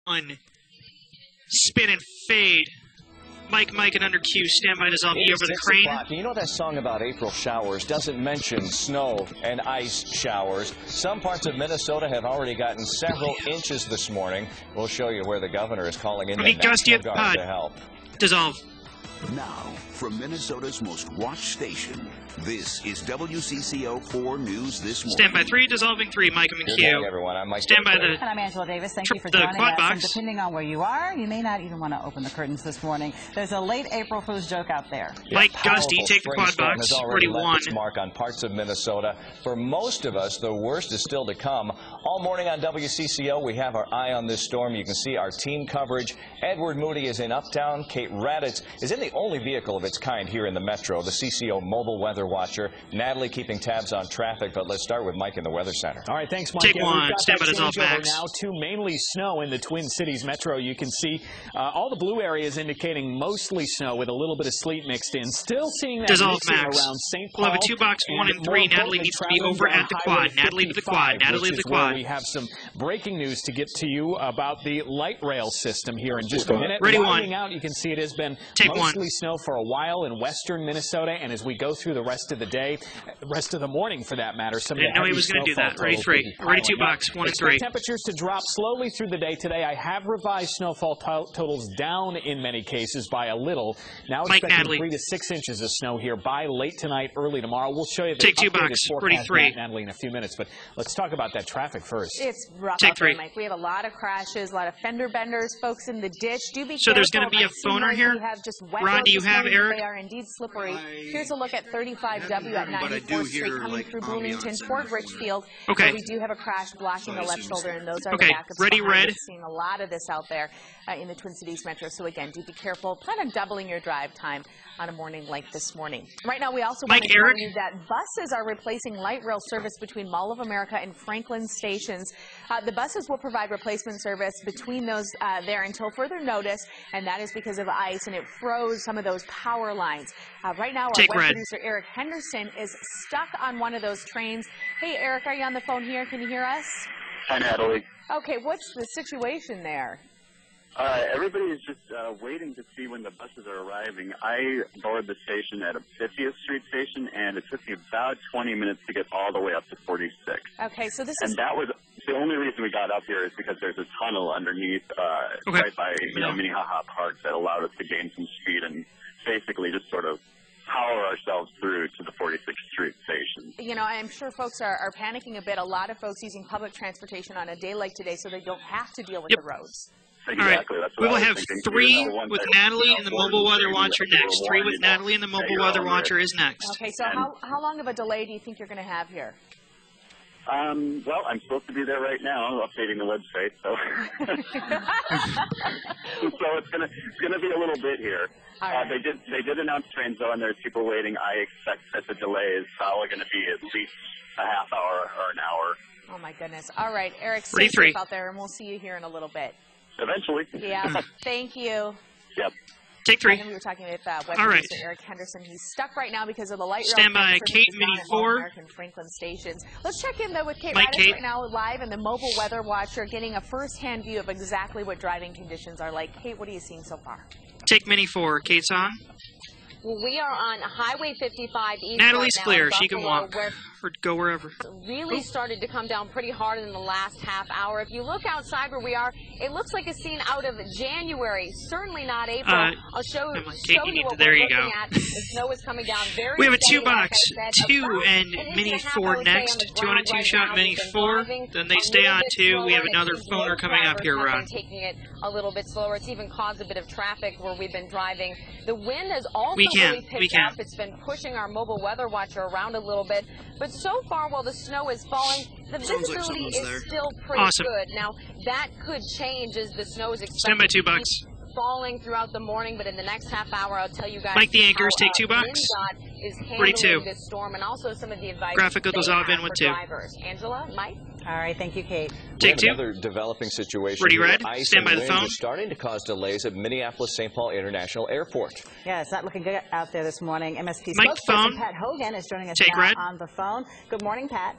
one. Spin and fade. Mike, and under Q, stand by, dissolve E over the crane. You know that song about April showers doesn't mention snow and ice showers. Some parts of Minnesota have already gotten several inches this morning. We'll show you where the governor is calling in the National Guard to help. Dissolve. Now, from Minnesota's most watched station, this is WCCO 4 News This Morning. Stand by 3, dissolving 3, Mike and Good Q. morning, everyone. I'm Mike. Stand by the... And I'm Angela Davis. Thank you for joining us. Box. And depending on where you are, you may not even want to open the curtains this morning. There's a late April Fool's joke out there. Mike Gusty, take the quad box. Has already left won. its mark on parts of Minnesota. For most of us, the worst is still to come. All morning on WCCO, we have our eye on this storm. You can see our team coverage. Edward Moody is in Uptown. Kate Raditz is in the only vehicle of its kind here in the metro, the CCO Mobile Weather Watcher. Natalie keeping tabs on traffic, but let's start with Mike in the Weather Center. All right, thanks, Mike. Take one. Stand by dissolve max. Now to mainly snow in the Twin Cities metro. You can see all the blue areas indicating mostly snow with a little bit of sleet mixed in. Still seeing that dissolve mixing max. around St. Paul. We'll have a 2-box 1 and 3. Natalie needs to be over at the quad. Natalie to the quad. Natalie to the quad. We have some breaking news to get to you about the light rail system here in just a minute. Ready Winding one. out, you can see it has been Take mostly one. snow for a while in western Minnesota, and as we go through the rest of the day, rest of the morning for that matter, some I didn't know he was going to do that. Ready 3. Ready 2-box 1 and 3. Temperatures to drop slowly through the day today. I have revised snowfall totals down in many cases by a little. Now expecting 3 to 6 inches of snow here by late tonight, early tomorrow. We'll show you the Take 2-box. Ready 3. Natalie, in a few minutes, but let's talk about that traffic first. It's rough Take out there, 3. Mike. We have a lot of crashes, a lot of fender benders, folks in the ditch. Do be So careful. there's going to be a phoner here? Ron, do you have Eric? They are indeed slippery. Here's a look at 35W at 94th Street coming through Bloomington toward Richfield. Okay. So we do have a crash blocking the left shoulder, and those are Okay. the backups. Ready behind red. us. Seeing a lot of this out there in the Twin Cities metro. So again, do be careful. Plan on doubling your drive time on a morning like this morning. Right now, we also want to tell you that buses are replacing light rail service between Mall of America and Franklin stations. The buses will provide replacement service between those there until further notice, and that is because of ice, and it froze some of those power lines. Right now, our web producer Eric Henderson is stuck on one of those trains. Hey, Eric, are you on the phone here? Can you hear us? Hi, Natalie. Okay, what's the situation there? Everybody is just waiting to see when the buses are arriving. I boarded the station at a 50th Street station, and it took me about 20 minutes to get all the way up to 46. Okay, so this is... And that was the only reason we got up here is because there's a tunnel underneath right by, Minnehaha Park that allowed us to gain some speed and basically just sort of power ourselves through to the 46th Street station. You know, I'm sure folks are panicking a bit. A lot of folks using public transportation on a day like today so they don't have to deal with the roads. Exactly. All right. We will have 3 with Natalie and the Mobile Weather Watcher next. 3 with Natalie and the Mobile Weather Watcher is next. Okay, so how long of a delay do you think you're going to have here? Well, I'm supposed to be there right now, updating the website, so so it's gonna be a little bit here. Right. They did announce trains though, and there's people waiting. I expect that the delay is probably going to be at least a half hour or an hour. Oh my goodness! All right, Eric, stay safe out there, and we'll see you here in a little bit. Eventually. Yeah. Thank you. Yep. Take 3. We were talking with web producer Eric Henderson. He's stuck right now because of the light rail. Stand by, Kate, Mini 4. American Franklin stations. Let's check in though with Kate Raditz right now live in the Mobile Weather Watcher, getting a first-hand view of exactly what driving conditions are like. Kate, what are you seeing so far? Take Mini 4. Kate's on. Well, we are on Highway 55 East. Natalie's right now clear. She can walk or go wherever. Really started to come down pretty hard in the last half hour. If you look outside where we are, it looks like a scene out of January. Certainly not April. I'll show you what we're looking at. The snow is coming down very We have a steady, 2-box, like 2 and Mini 4 next. 2 on a 2-shot Mini 4. Then they stay on 2. We have another phoner coming up here, Ron. Taking it a little bit slower. It's even caused a bit of traffic where we've been driving. The wind has also really picked up. It's been pushing our Mobile Weather Watcher around a little bit. But so far, while the snow is falling, the visibility is still pretty good. Now, that could change as the snow is expected Stand by 2 bucks. Falling throughout the morning, but in the next half hour, I'll tell you guys. Mike the Anchors, take 2 bucks. Is handling this storm, and also some of the advice Graphical goes off in with 2. Drivers. Angela, Mike. All right, thank you, Kate. Take 2. Another developing situation. Ready, red. Ice Stand by the winds phone. are starting to cause delays at Minneapolis-St. Paul International Airport. Yeah, it's not looking good out there this morning. MSP Mike spokesperson Pat Hogan is joining us now on the phone. Good morning, Pat.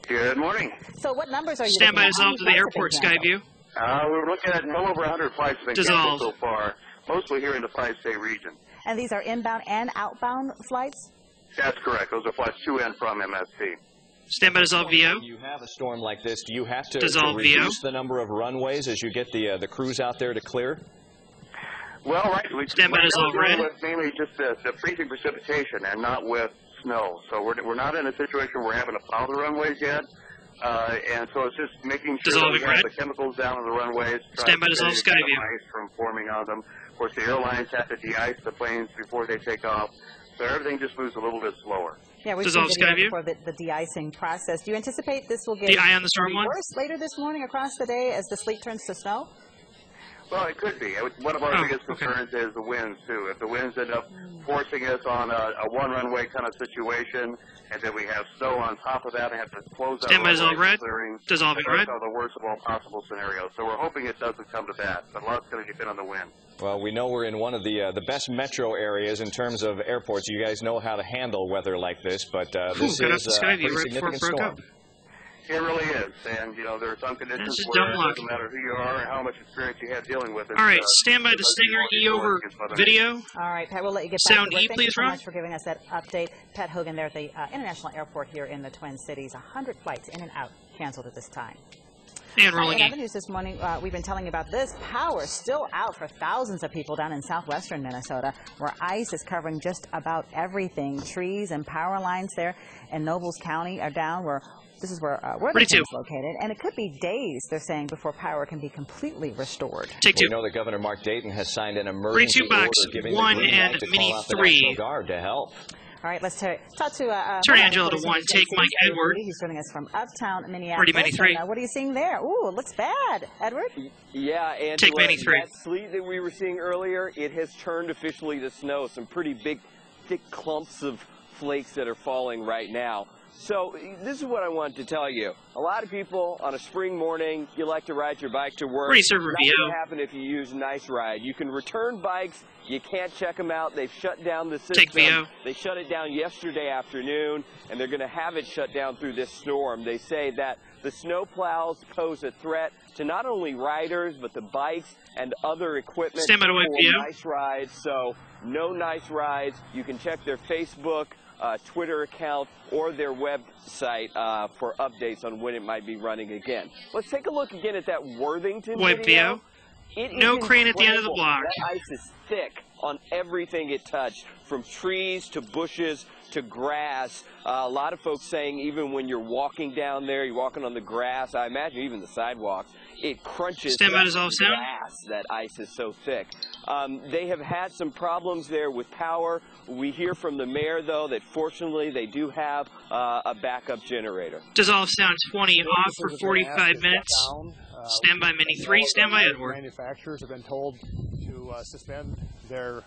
Good morning. So what numbers are you Stand by looking at? dissolve to the airport sky view. We're looking at well over 100 flights been canceled so far, mostly here in the 5-state region. And these are inbound and outbound flights? That's correct. Those are flights to and from MST. Stand by dissolve VO. When you have a storm like this, do you have to VO. reduce the number of runways as you get the crews out there to clear? Well, right. Stand by dissolve red. With mainly just the freezing precipitation and not with snow. So we're not in a situation where we're having to plow the runways yet. And so it's just making sure that we have the chemicals down on the runways. Stand by dissolve sky view. Ice from forming on them. Of course, the airlines have to de-ice the planes before they take off. So everything just moves a little bit slower. Yeah, we've seen video for the de-icing process. Do you anticipate this will get on the storm worse later this morning across the day as the sleet turns to snow? Well, it could be. One of our biggest concerns is the winds, too. If the winds end up forcing us on a one-runway kind of situation, and then we have snow on top of that and have to close out runway clearing, dissolving red. That's the worst of all possible scenarios. So we're hoping it doesn't come to that, but a lot's going to depend on the wind. Well, we know we're in one of the best metro areas in terms of airports. You guys know how to handle weather like this, but this is a pretty significant storm. It really is, and you know there are some conditions where it doesn't matter who you are and how much experience you have dealing with it. All right, stand by to Stinger E over video. All right, Pat, we'll let you get back Sound to work. E, Thank please, you so Ron. much for giving us that update. Pat Hogan there at the International Airport here in the Twin Cities. 100 flights in and out canceled at this time. And rolling in other news this morning, we've been telling you about this. Power still out for thousands of people down in southwestern Minnesota, where ice is covering just about everything. Trees and power lines there in Nobles County are down. This is where Worthington is located, and it could be days, they're saying, before power can be completely restored. We know that Governor Mark Dayton has signed an emergency order giving the green light to call out the National Guard to help. All right, let's talk to turn Angela to 1. Take Mike Edward. He's joining us from uptown Minneapolis. What are you seeing there? Ooh, it looks bad. Edward? Yeah, Angela, take Manny 3. That sleet that we were seeing earlier, it has turned officially to snow. Some pretty big, thick clumps of flakes that are falling right now. So this is what I wanted to tell you. A lot of people on a spring morning, you like to ride your bike to work. Nothing can happen if you use Nice Ride. You can return bikes. You can't check them out. They've shut down the system. Take VO. They shut it down yesterday afternoon, and they're going to have it shut down through this storm. They say that the snow plows pose a threat to not only riders, but the bikes and other equipment for Nice Rides. So no Nice Rides. You can check their Facebook, Twitter account, or their website for updates on when it might be running again. Let's take a look again at that Worthington video. No crane at the end of the block. That ice is thick on everything it touched, from trees to bushes to grass. A lot of folks saying even when you're walking down there, you're walking on the grass, I imagine even the sidewalks, it crunches the grass. That ice is so thick. They have had some problems there with power. We hear from the mayor, though, that fortunately they do have a backup generator. Dissolve sound 20 off for 45 minutes. Stand by Mini 3, stand by Edward. Manufacturers have been told to suspend their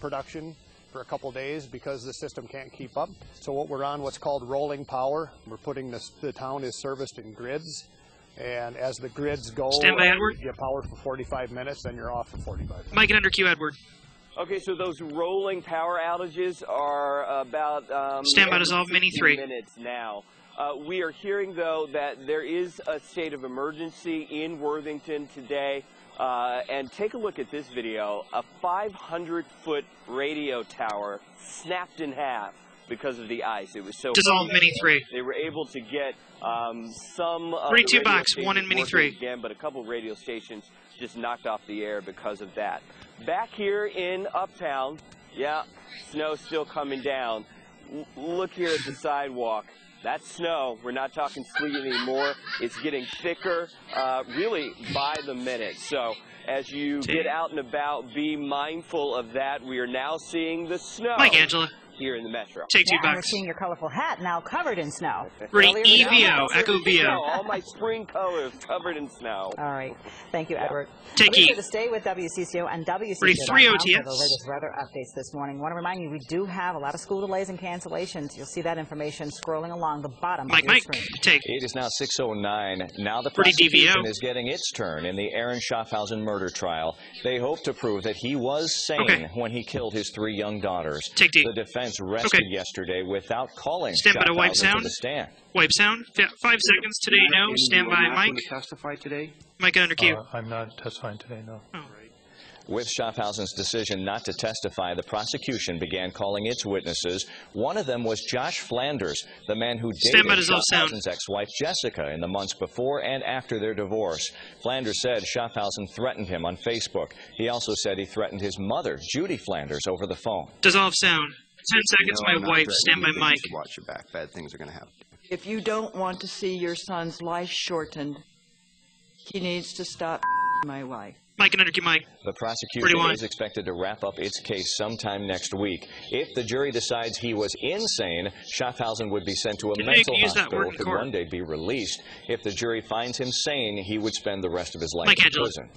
production for a couple days because the system can't keep up. So what we're on, what's called rolling power. We're putting the town is serviced in grids. And as the grids go, you get power for 45 minutes, then you're off for 45 minutes. Mike and under Q, Edward. Okay, so those rolling power outages are about stand by dissolve Mini 3 minutes now. We are hearing, though, that there is a state of emergency in Worthington today. And take a look at this video. A 500-foot radio tower snapped in half because of the ice. It was so dissolve Mini 3. They were able to get some 32 box, 1 in Mini 3 again, but a couple radio stations just knocked off the air because of that. Back here in Uptown, yeah, snow's still coming down. Look here at the sidewalk. That's snow. We're not talking sleet anymore. It's getting thicker, really by the minute. So as you get out and about, be mindful of that. We are now seeing the snow. Mike Angela. Here in the metro. Take 2 bucks. We're seeing your colorful hat now covered in snow. Ready, EVO, Echo VO. All my spring colors covered in snow. All right. Thank you, Edward. Take E. To stay with WCCO and WCCO.com for the latest weather updates this morning. I want to remind you, we do have a lot of school delays and cancellations. You'll see that information scrolling along the bottom of your screen. Take. It is now 6:09. Now the prosecution is getting its turn in the Aaron Schaffhausen murder trial. They hope to prove that he was sane when he killed his 3 young daughters. Take D. The defense clients rested yesterday without calling Schaffhausen to the stand. Wipe sound. 5 seconds today, no. Stand by, Mike. To testify today? Mike under cue. I'm not testifying today, no. Oh. With Schaffhausen's decision not to testify, the prosecution began calling its witnesses. One of them was Josh Flanders, the man who dated Schaffhausen's ex-wife Jessica in the months before and after their divorce. Flanders said Schaffhausen threatened him on Facebook. He also said he threatened his mother, Judy Flanders, over the phone. Dissolve sound. 10 seconds, my wife. Stand by, Mike. Watch your back. Bad things are going to happen. If you don't want to see your son's life shortened, he needs to stop my wife. Mike and under cue, Mike. The prosecution is expected to wrap up its case sometime next week. If the jury decides he was insane, Schaffhausen would be sent to a mental hospital and could one day be released. If the jury finds him sane, he would spend the rest of his life in prison.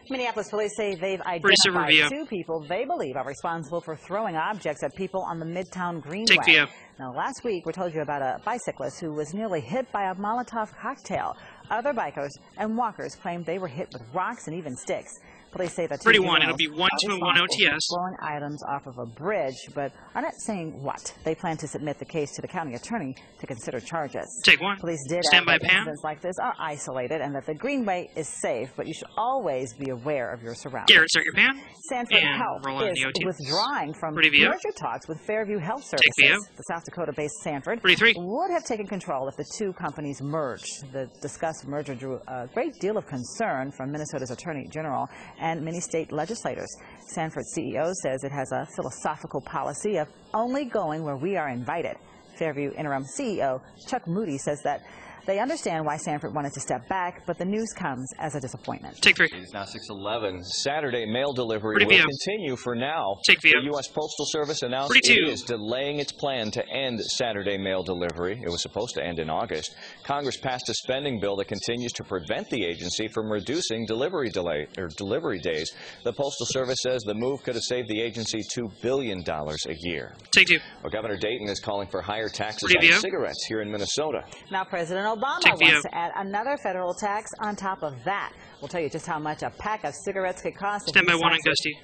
Minneapolis police say they've identified 2 people they believe are responsible for throwing objects at people on the Midtown Greenway. Now, last week, we told you about a bicyclist who was nearly hit by a Molotov cocktail. Other bikers and walkers claimed they were hit with rocks and even sticks. Police say that 31. It'll be 1 to 1 OTS. Throwing items off of a bridge, but are not saying what. They plan to submit the case to the county attorney to consider charges. Take 1. Police did add that incidents like this are isolated and that the Greenway is safe, but you should always be aware of your surroundings. Garrett, start your pan. Sanford Health is withdrawing from merger talks with Fairview Health Services. The South Dakota-based Sanford would have taken control if the 2 companies merged. The discussed merger drew a great deal of concern from Minnesota's Attorney General and many state legislators. Sanford's CEO says it has a philosophical policy of only going where we are invited. Fairview interim CEO Chuck Moody says that they understand why Sanford wanted to step back, but the news comes as a disappointment. Take 3. It's now 6:11. Saturday mail delivery will continue for now. Take the U.S. Postal Service announced it is delaying its plan to end Saturday mail delivery. It was supposed to end in August. Congress passed a spending bill that continues to prevent the agency from reducing delivery days. The Postal Service says the move could have saved the agency $2 billion a year. Take 2. Well, Governor Dayton is calling for higher taxes on cigarettes here in Minnesota. Now, President Obama wants to add another federal tax on top of that. We'll tell you just how much a pack of cigarettes could cost. Stand by 1 on Gusty.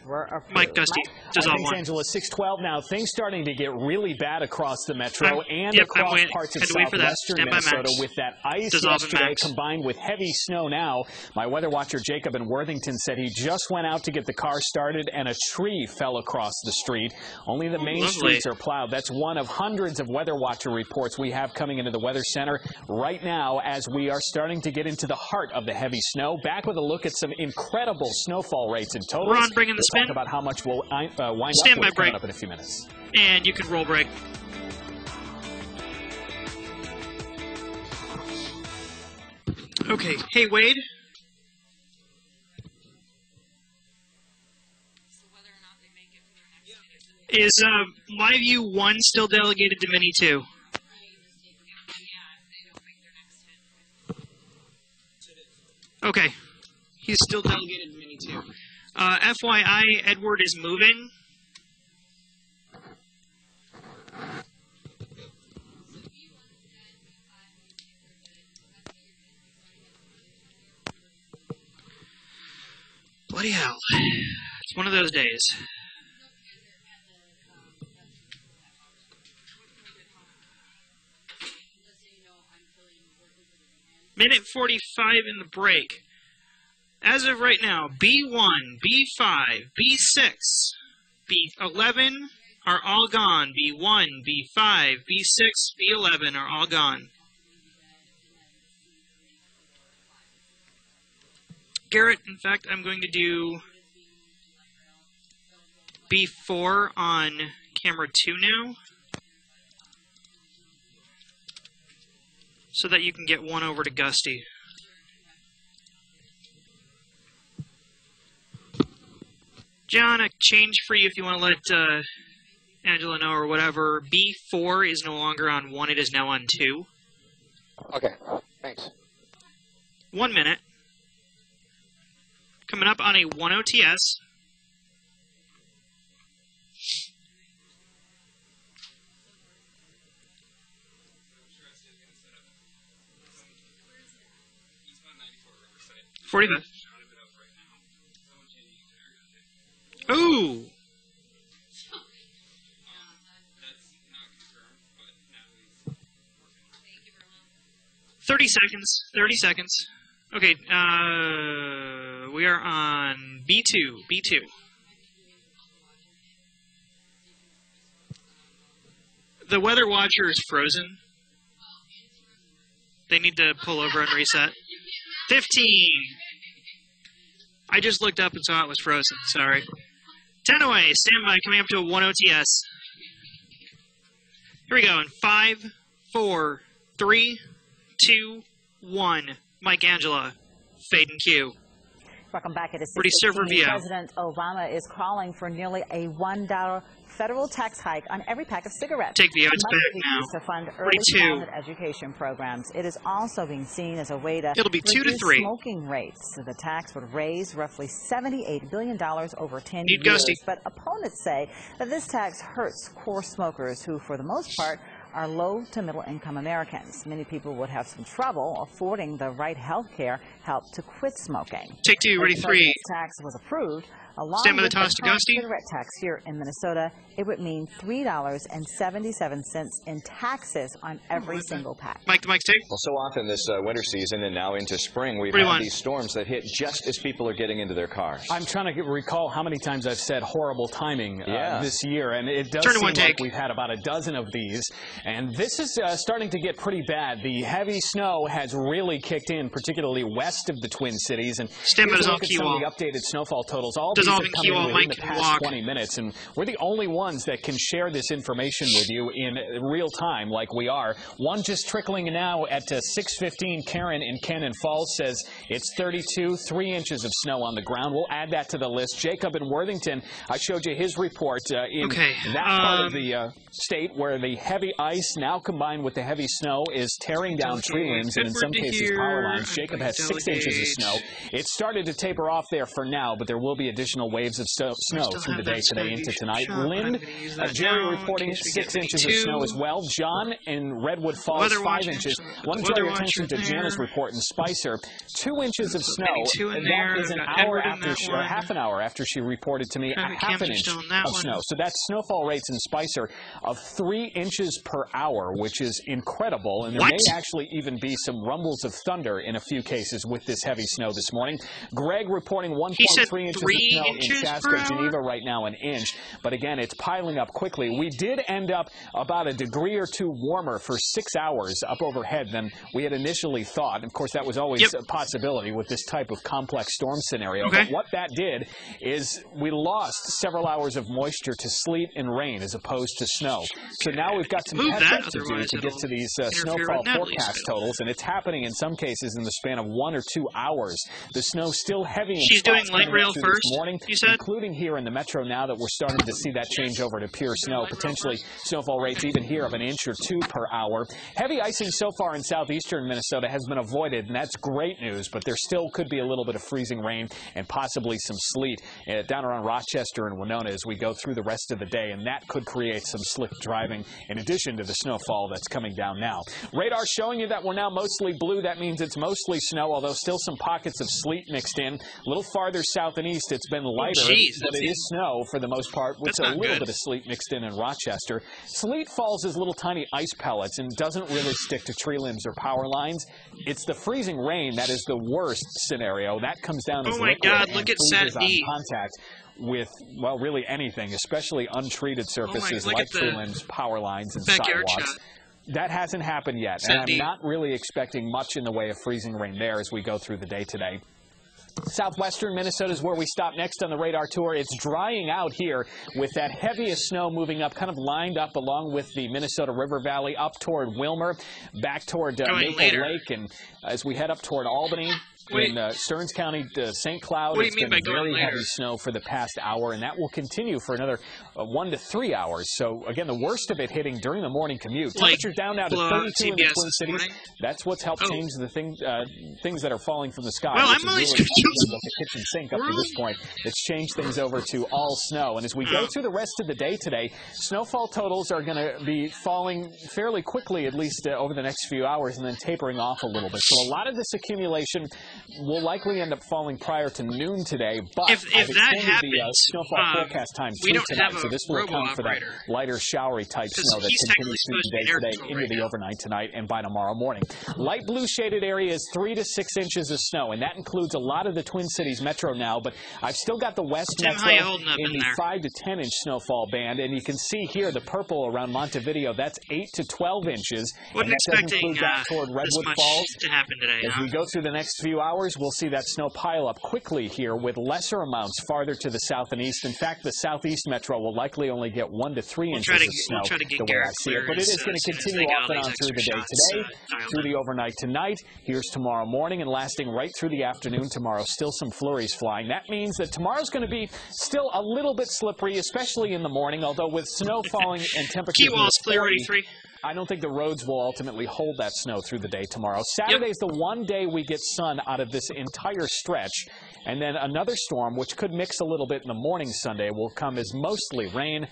Mike Gusty. Dissolve 1. Angela, 6:12 now. Things starting to get really bad across the metro and across parts of southwestern Minnesota with that ice yesterday combined with heavy snow now. My weather watcher Jacob in Worthington said he just went out to get the car started and a tree fell across the street. Only the main streets are plowed. That's one of hundreds of weather watcher reports we have coming into the Weather Center right now as we are starting to get into the heart of the heavy snow. Back with a look at some incredible snowfall rates in total. Ron, bringing the spin. Talk about how much we'll wind up with coming up in a few minutes. And you can roll break. Okay. Hey, Wade. Is LiveU 1 still delegated to Mini 2? Okay. He's still delegated to Mini 2. FYI, Edward is moving. Bloody hell. It's one of those days. Minute 45 in the break. As of right now, B1, B5, B6, B11 are all gone. B1, B5, B6, B11 are all gone. Garrett, in fact, I'm going to do B4 on camera 2 now, so that you can get one over to Gusty. John, a change for you if you want to let Angela know or whatever. B4 is no longer on 1, it is now on 2. Okay, thanks. 1 minute. Coming up on a 1 OTS. $45. Ooh. 30 seconds. 30 seconds. Okay, we are on B2. B2. The weather watcher is frozen. They need to pull over and reset. 15. I just looked up and saw it was frozen. Sorry. 10 away. Stand by. Coming up to a 1 OTS. Here we go. In 5, 4, 3, 2, 1. Mike Angela. Fade and cue. Welcome back. It is Ready, server via. President Obama is calling for nearly a $1 federal tax hike on every pack of cigarettes. Take the odds back now. To fund early childhood education programs. It is also being seen as a way to It'll be 2 to 3. Smoking rates. The tax would raise roughly $78 billion over 10 Need years. Ghosty. But opponents say that this tax hurts core smokers who, for the most part, are low to middle income Americans. Many people would have some trouble affording the right health care help to quit smoking. Take 2, ready, 3. Tax was approved. Along Stand by the with toss to Ghosty. cigarette tax here in Minnesota, it would mean $3.77 in taxes on every single pack. Mike, the mic's take. Well, so often this winter season and now into spring, we've had these storms that hit just as people are getting into their cars. I'm trying to recall how many times I've said horrible timing this year, and it does seem like we've had about a dozen of these, and this is starting to get pretty bad. The heavy snow has really kicked in, particularly west of the Twin Cities, and stand by the updated snowfall totals. All these have come in within the past 20 minutes, and we're the only ones that can share this information with you in real time like we are. One just trickling now at 6:15. Karen in Cannon Falls says it's 32, 3 inches of snow on the ground. We'll add that to the list. Jacob in Worthington, I showed you his report in that part of the state where the heavy ice now combined with the heavy snow is tearing down tree limbs and in some cases power lines. Jacob has 6 inches of snow. It started to taper off there for now, but there will be additional waves of snow through the day today into tonight. Lynn, Jerry reporting 6 inches of snow as well. John in Redwood Falls, 5 inches. Want to draw your attention to Jana's report in Spicer. 2 inches of snow. That is an hour after, or half an hour after she reported to me half an inch of snow. So that's snowfall rates in Spicer of 3 inches per hour, which is incredible. And there may actually even be some rumbles of thunder in a few cases with this heavy snow this morning. Greg reporting 1.3 inches of snow in Chaska, Geneva right now, an inch. But again, it's piling up quickly. We did end up about a degree or two warmer for 6 hours up overhead than we had initially thought. Of course, that was always a possibility with this type of complex storm scenario. But what that did is we lost several hours of moisture to sleet and rain as opposed to snow. So now we've got some catch-up to do to get to these snowfall forecast totals, and it's happening in some cases in the span of 1 or 2 hours. The snow's still heavy in She's doing light rail first, morning, you said? Including here in the metro now that we're starting to see that change over to pure snow, potentially snowfall rates even here of 1 or 2 inches per hour. Heavy icing so far in southeastern Minnesota has been avoided, and that's great news, but there still could be a little bit of freezing rain and possibly some sleet down around Rochester and Winona as we go through the rest of the day, and that could create some slick driving in addition to the snowfall that's coming down now. Radar showing you that we're now mostly blue. That means it's mostly snow, although still some pockets of sleet mixed in. A little farther south and east, it's been lighter, but it is snow for the most part, with a little bit of sleet mixed in Rochester. Sleet falls as little tiny ice pellets and doesn't really stick to tree limbs or power lines. It's the freezing rain that is the worst scenario. That comes down as liquid and freezes on contact with, well, really anything, especially untreated surfaces like tree limbs, power lines, and sidewalks. That hasn't happened yet, and I'm not really expecting much in the way of freezing rain there as we go through the day today. Southwestern Minnesota is where we stop next on the radar tour. It's drying out here with that heaviest snow moving up, kind of lined up along with the Minnesota River Valley up toward Wilmer, back toward Maple Lake, and as we head up toward Albany, in Stearns County, St. Cloud, it's been very heavy snow for the past hour, and that will continue for another 1 to 3 hours. So, again, the worst of it hitting during the morning commute. Temperatures down now to 32 in the Twin Cities. That's what's helped change the things that are falling from the sky. Well, I'm really like the kitchen sink up to this point. It's changed things over to all snow. And as we go through the rest of the day today, snowfall totals are going to be falling fairly quickly, at least over the next few hours, and then tapering off a little bit. So a lot of this accumulation will likely end up falling prior to noon today. But if that happens, the snowfall forecast time through tonight, so this will account for that lighter, showery type snow that continues through the day today into the overnight tonight and by tomorrow morning. Light blue shaded areas, 3 to 6 inches of snow, and that includes a lot of the Twin Cities metro now. But I've still got the West metro in the 5 to 10 inch snowfall band, and you can see here the purple around Montevideo. That's 8 to 12 inches. Wasn't expecting toward Redwood much Falls to happen today. As we go through the next few hours, we'll see that snow pile up quickly here with lesser amounts farther to the south and east. In fact, the southeast metro will likely only get 1 to 3 inches of snow the way I see it. But it is going to continue off and on through the day today, through the overnight tonight. Here's tomorrow morning and lasting right through the afternoon tomorrow. Still some flurries flying. That means that tomorrow's going to be still a little bit slippery, especially in the morning, although with snow falling and temperatures clear 83. I don't think the roads will ultimately hold that snow through the day tomorrow. Saturday's the one day we get sun out of this entire stretch. And then another storm, which could mix a little bit in the morning Sunday, will come as mostly rain.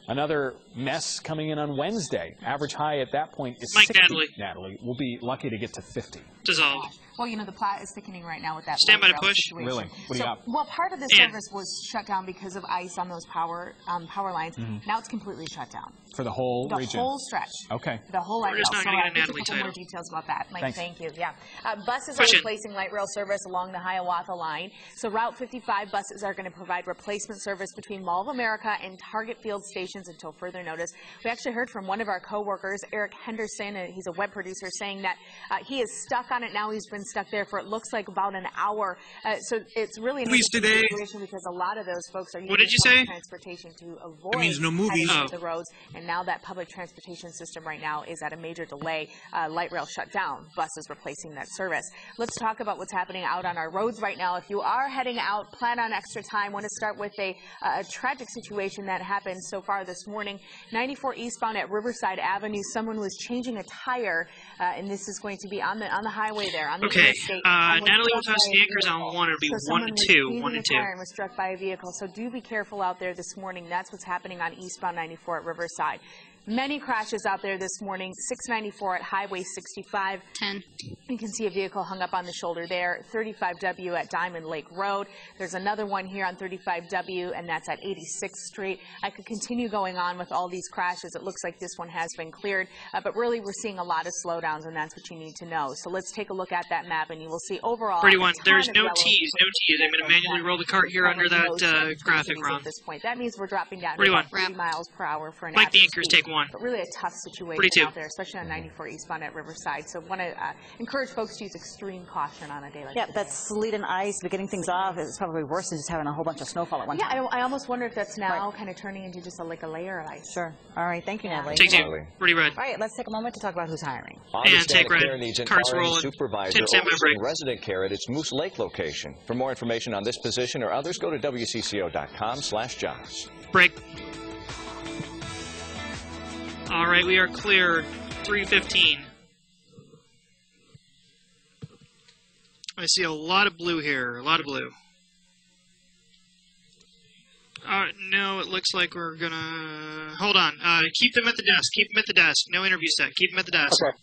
Another mess coming in on Wednesday. Average high at that point is 60. Natalie, we'll be lucky to get to 50. Dissolve. Well, you know, the plat is thickening right now with that. Stand by to push. Situation. Really? What do you got? Well, part of the service was shut down because of ice on those power lines. Now it's completely shut down. For the whole region? The whole stretch. Okay. The whole line. We're just not going to get a Natalie title. More details about that. Mike, Thanks. Thank you. Yeah. Buses are replacing light rail service along the Hiawatha line. So Route 55 buses are going to provide replacement service between Mall of America and Target Field stations until further notice. We actually heard from one of our co-workers, Eric Henderson. He's a web producer, saying that he is stuck on it now. He's been stuck there for, it looks like, about an hour. So it's really an interesting situation because a lot of those folks are using transportation to avoid the roads. And now that public transportation system right now is at a major delay. Light rail shut down, buses replacing that service. Let's talk about what's happening out on our roads right now. If you are heading out, plan on extra time. I want to start with a tragic situation that happened so far this morning. 94 eastbound at Riverside Avenue, someone was changing a tire, and this is going to be on the highway there, on the interstate. Natalie will toss the anchors on 1. It'll be 1 and 2. 1 and 2. And was struck by a vehicle, so do be careful out there this morning. That's what's happening on eastbound 94 at Riverside. Many crashes out there this morning. 694 at Highway 65. 10. You can see a vehicle hung up on the shoulder there. 35W at Diamond Lake Road. There's another one here on 35W, and that's at 86th Street. I could continue going on with all these crashes. It looks like this one has been cleared, but really we're seeing a lot of slowdowns, and that's what you need to know. So let's take a look at that map, and you will see overall. 31. There's no T's. No T's. I'm going to manually roll the cart here under that graphic, Ron. At this point, that means we're dropping down 41. to 30 miles per hour for an Mike, the anchors take 1. But really a tough situation out there, especially on 94 eastbound at Riverside. So want to encourage folks to use extreme caution on a day like this. Yeah, that sleet and ice, but getting things off is probably worse than just having a whole bunch of snowfall at one time. Yeah, I almost wonder if that's now kind of turning into just like a layer of ice. Sure. All right, thank you, Natalie. Take 2. Pretty red. All right, let's take a moment to talk about who's hiring. And take red. Carts rolling. Supervisor overseeing resident care at its Moose Lake location. For more information on this position or others, go to WCCO.com/jobs. Break. All right, we are clear. 3:15. I see a lot of blue here. A lot of blue. No, it looks like we're gonna... Hold on. Keep them at the desk. Keep them at the desk. No interview set. Keep them at the desk. Okay.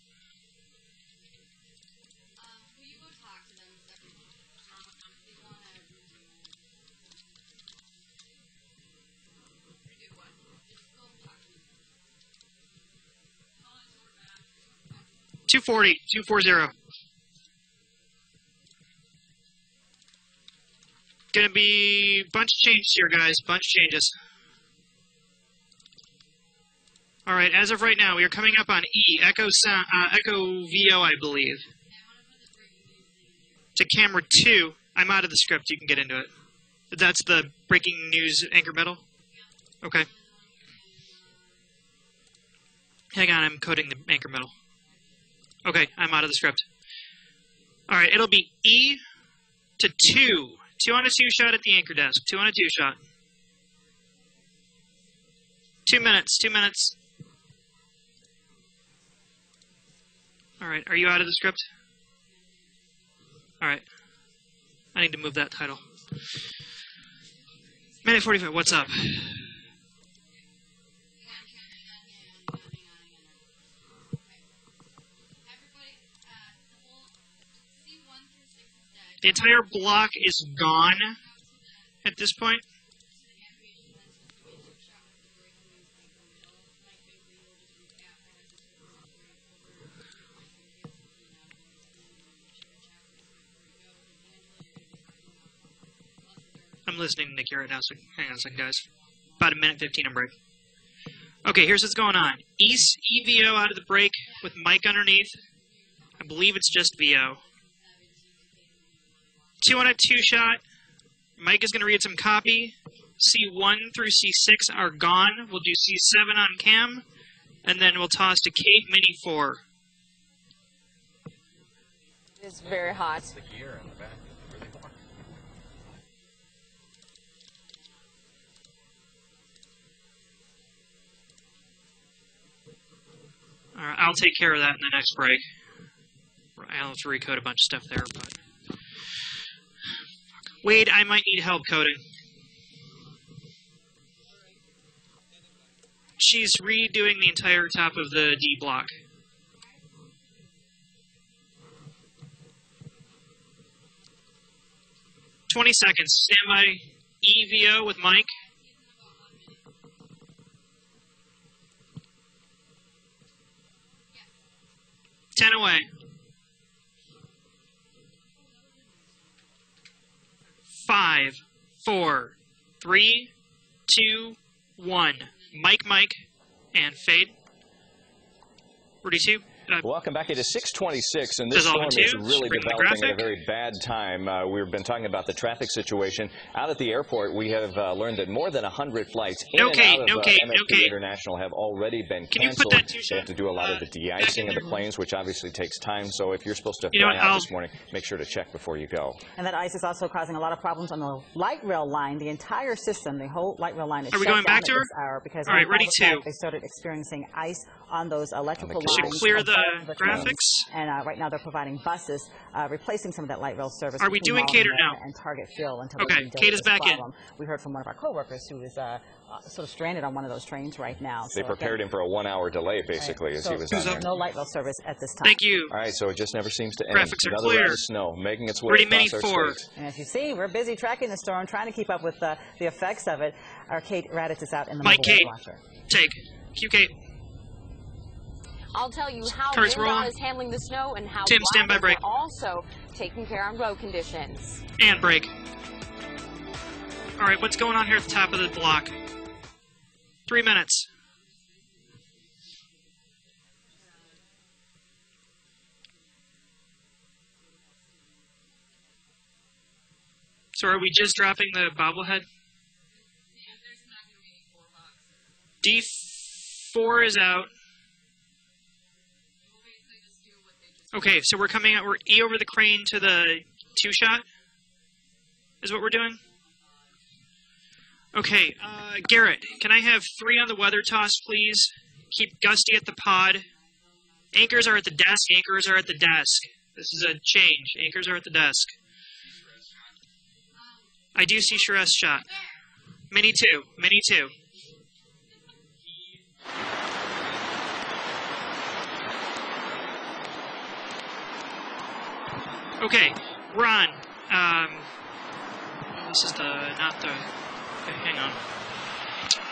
$240. Gonna be a bunch of changes here, guys. Bunch of changes. All right, as of right now, we are coming up on E, Echo VO, I believe. To camera 2. I'm out of the script. You can get into it. That's the breaking news anchor metal? Okay. Hang on, I'm coding the anchor metal. Okay, I'm out of the script. All right, it'll be E to 2. 2 on a 2 shot at the anchor desk. 2 on a 2 shot. 2 minutes. 2 minutes. All right, are you out of the script? All right. I need to move that title. Minute 45, what's up? The entire block is gone at this point. I'm listening to Nick here right now, so hang on a second, guys. About a minute 15 on break. Okay, here's what's going on. East EVO out of the break with Mike underneath. I believe it's just VO. 2 on a 2-shot. Mike is going to read some copy. C1 through C6 are gone. We'll do C7 on cam, and then we'll toss to Kate Mini 4. It's very hot. The gear in the back. Really warm. All right, I'll take care of that in the next break. I'll have to recode a bunch of stuff there, but Wade, I might need help coding. She's redoing the entire top of the D block. "20 seconds. Stand by EVO with Mike. Ten away. 5, 4, 3, 2, 1. Mike, and fade. 42. Welcome back. It is 6:26, and this storm is really developing at a very bad time. We've been talking about the traffic situation. Out at the airport, we have learned that more than 100 flights in and out of MSP International have already been canceled. They have to do a lot of the de-icing of the planes, which obviously takes time. So if you're supposed to fly out this morning, make sure to check before you go. And that ice is also causing a lot of problems on the light rail line. The entire system, the whole light rail line is shut down at this hour because all right, ready to. They started experiencing ice on those electrical lines. Should clear the graphics. And right now they're providing buses, replacing some of that light rail service. Are we doing Kate or no? And Target Field until okay, Kate is back in. We heard from one of our coworkers who is sort of stranded on one of those trains right now. They prepared him for a 1-hour delay, basically, as he was on there. No light rail service at this time. Thank you. All right, so it just never seems to end. Graphics are Another clear. round of snow making its way across our state. And as you see, we're busy tracking the storm, trying to keep up with the effects of it. Our Kate Raditz is out in the Mike Kate, take. Cue Kate. I'll tell you how Cars MnDOT is handling the snow and how Tim, stand by break. Also taking care of road conditions. And break. All right, what's going on here at the top of the block? 3 minutes. So are we just dropping the bobblehead? D4 is out. Okay, so we're coming out, we're E over the crane to the 2-shot, is what we're doing? Okay, Garrett, can I have 3 on the weather toss, please? Keep Gusty at the pod. Anchors are at the desk, anchors are at the desk. This is a change, anchors are at the desk. I do see Sharess shot. Mini 2, Mini 2. Okay, Ron. This is not the. Okay, hang on.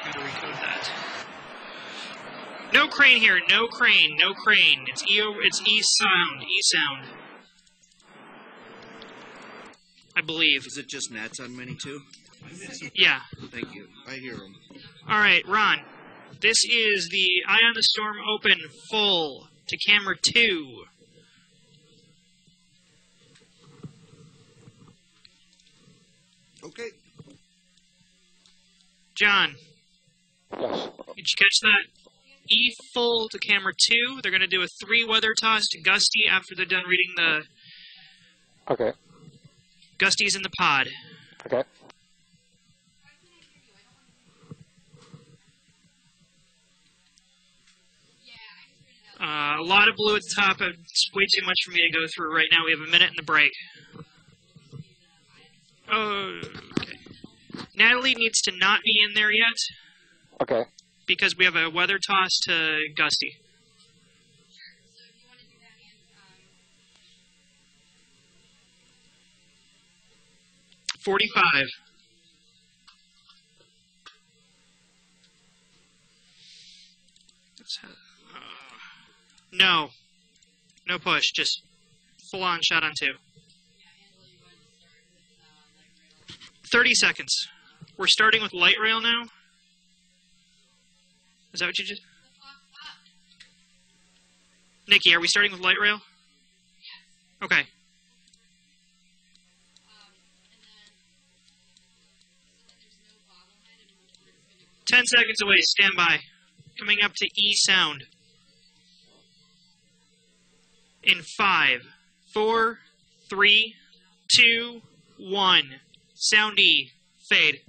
Gotta recode that. No crane here. No crane. No crane. It's E sound. E sound. I believe. Is it just Nats on Mini 2? Yeah. Thank you. I hear them. All right, Ron. This is the Eye on the Storm Open full to camera 2. Okay. John. Yes. Did you catch that? E full to camera 2. They're going to do a 3 weather toss to Gusty after they're done reading the... Okay. Gusty's in the pod. Okay. A lot of blue at the top. It's way too much for me to go through right now. We have a minute in the break. Okay. Natalie needs to not be in there yet. Okay. Because we have a weather toss to Gusty. 45. No. No push, just full-on shot on 2. 30 seconds. We're starting with light rail now? Is that what you just... Nikki, are we starting with light rail? Okay. Ten seconds away, stand by. Coming up to E sound. In 5, 4, 3, 2, 1. Sound E. Fade.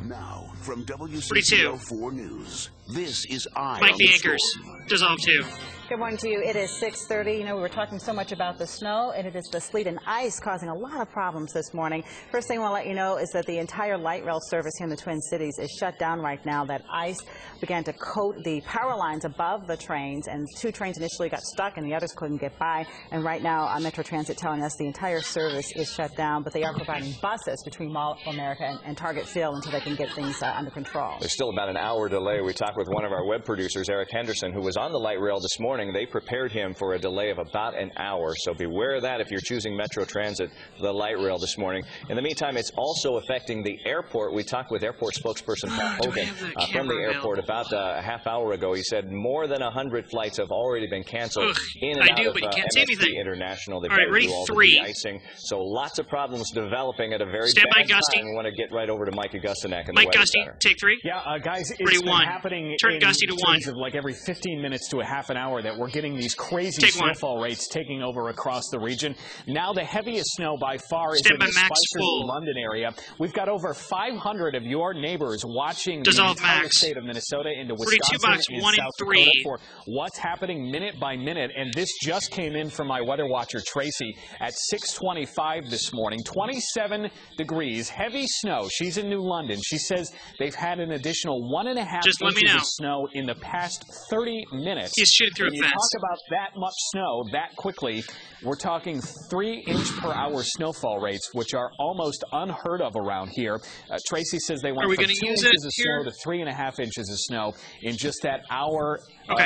Now, from WCCO 4 News, this is Eye Mike on the the Anchors. Storm. Dissolve 2. Good morning to you. It is 6:30. You know, we were talking so much about the snow, and it is the sleet and ice causing a lot of problems this morning. First thing I want to let you know is that the entire light rail service here in the Twin Cities is shut down right now. That ice began to coat the power lines above the trains, and 2 trains initially got stuck, and the others couldn't get by. And right now, Metro Transit telling us the entire service is shut down, but they are providing buses between Mall of America and Target Field until they can get things under control. There's still about an hour delay. We talked with one of our web producers, Eric Henderson, who was on the light rail this morning. They prepared him for a delay of about an hour, so beware of that if you're choosing Metro Transit for the light rail this morning. In the meantime, it's also affecting the airport. We talked with airport spokesperson Pat Hogan from the airport about a half hour ago. He said more than 100 flights have already been canceled in and out of MSP International. They've got to do all the de-icing. So lots of problems developing at a very bad time. We want to get right over to Mike Augustinak in the Weather Center. Take 3. Yeah, guys, it's been happening Turn Gusty to 1. Of like every 15 minutes to a half an hour that we're getting these crazy snowfall rates taking over across the region. Now the heaviest snow by far is in the Spicer, London area. We've got over 500 of your neighbors watching the entire state of Minnesota into Wisconsin and South Dakota for what's happening minute by minute. And this just came in from my weather watcher, Tracy, at 6:25 this morning. 27 degrees, heavy snow. She's in New London. She says they've had an additional 1.5 inches of snow in the past 30 minutes. He's shooting through it fast. Talk about that much snow that quickly. We're talking 3-inch-per-hour snowfall rates, which are almost unheard of around here. Tracy says they went from 2 inches of snow to 3.5 inches of snow in just that hour,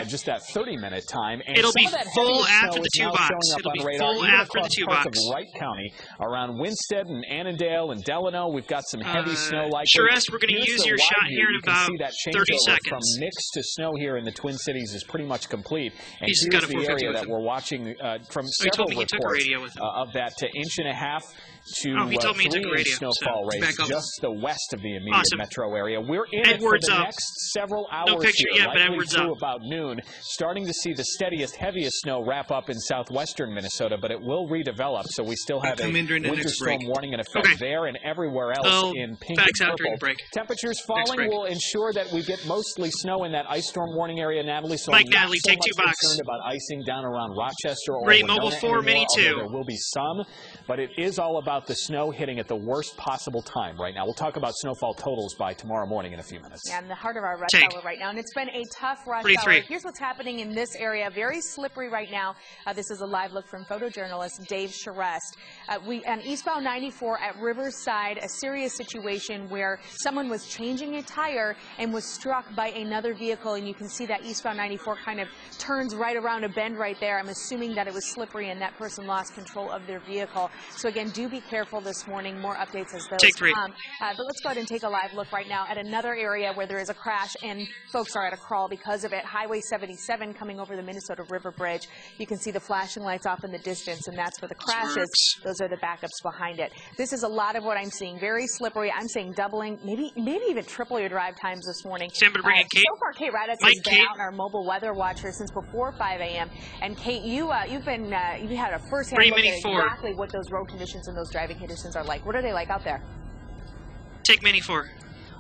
just that 30-minute time. And it'll be full after the 2 box. It'll be full after the 2 box. Of Wright County, around Winsted and Annandale and Delano, we've got some heavy snow like Sures, we're going to use your shot here in about 30 seconds. From mixed to snow here in the Twin Cities is pretty much complete. And here's the area that we're watching from several reports of that 1.5 inches to 3-inch snowfall rates just the west of the immediate metro area. We're in it for the next several hours here, likely through about noon, starting to see the steadiest, heaviest snow wrap up in southwestern Minnesota, but it will redevelop, so we still have a winter storm warning in effect there and everywhere else in pink and purple. Temperatures falling will ensure that we get mostly snow in that ice storm warning area, Natalie, so I'm not so much concerned about icing down around Rochester or Mobile 4, Mini 2. There will be some, but it is all about the snow hitting at the worst possible time right now. We'll talk about snowfall totals by tomorrow morning in a few minutes. Yeah, in the heart of our rush hour right now, and it's been a tough rush hour. Here's what's happening in this area. Very slippery right now. This is a live look from photojournalist Dave Charest. On eastbound 94 at Riverside, a serious situation where someone was changing a tire and was struck by another vehicle, and you can see that eastbound 94 kind of turns right around a bend right there. I'm assuming that it was slippery and that person lost control of their vehicle. So again, do be careful this morning. More updates as those come. But let's go ahead and take a live look right now at another area where there is a crash and folks are at a crawl because of it. Highway 77 coming over the Minnesota River Bridge. You can see the flashing lights off in the distance, and that's where the crash is. Those are the backups behind it. This is a lot of what I'm seeing. Very slippery. I'm saying doubling, maybe even triple your drive times this morning. Stand by to bring in Kate. So far, Kate Raditz has been out in our mobile weather watcher since before 5 a.m. And Kate, you had a first-hand look at exactly what those road conditions and those driving conditions are like. What are they like out there? Take Mini 4.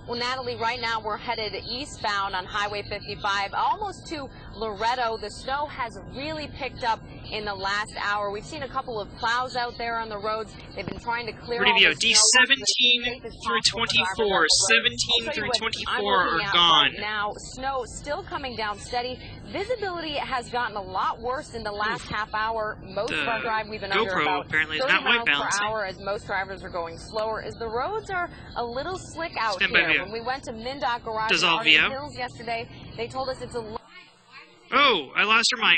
Well, Natalie, right now we're headed eastbound on Highway 55, almost to Loretto. The snow has really picked up in the last hour. We've seen a couple of plows out there on the roads. They've been trying to clear all the snow. D17 through 24. 17 through 24 are gone. Right now, snow still coming down steady. Visibility has gotten a lot worse in the last half hour. Most of our drive we've been under about 30 miles per hour as most drivers are going slower as the roads are a little slick out here. When we went to MnDOT Garage in Arden Hills yesterday, they told us it's a Oh, I lost her mic.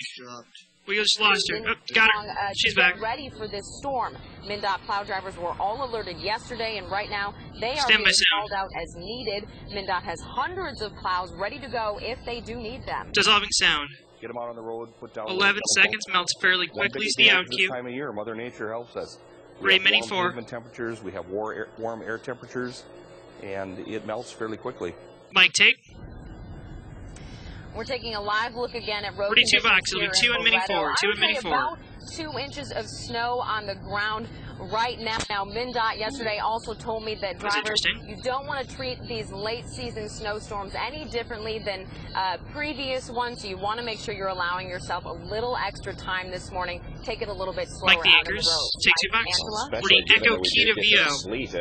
We just lost her. Oh, got her. She's back. Ready for this storm. MnDOT plow drivers were all alerted yesterday, and right now they are being called out as needed. MnDOT has hundreds of plows ready to go if they do need them. Dissolving sound. Get them out on the road, put down 11 seconds, melts fairly quickly. Is the out cue. This time of year, Mother Nature helps us. Ray Mini 4. Movement temperatures, we have warm air temperatures, and it melts fairly quickly. Mic take. We're taking a live look again at road 42 bucks. It'll be 2 and Mini 4. 2 and Mini 4. About 2 inches of snow on the ground right now. Now, MnDOT yesterday also told me that drivers, you don't want to treat these late season snowstorms any differently than previous ones. So you want to make sure you're allowing yourself a little extra time this morning. Take it a little bit slower out on the road. Take 2 bucks. Echo key to VO. Sleet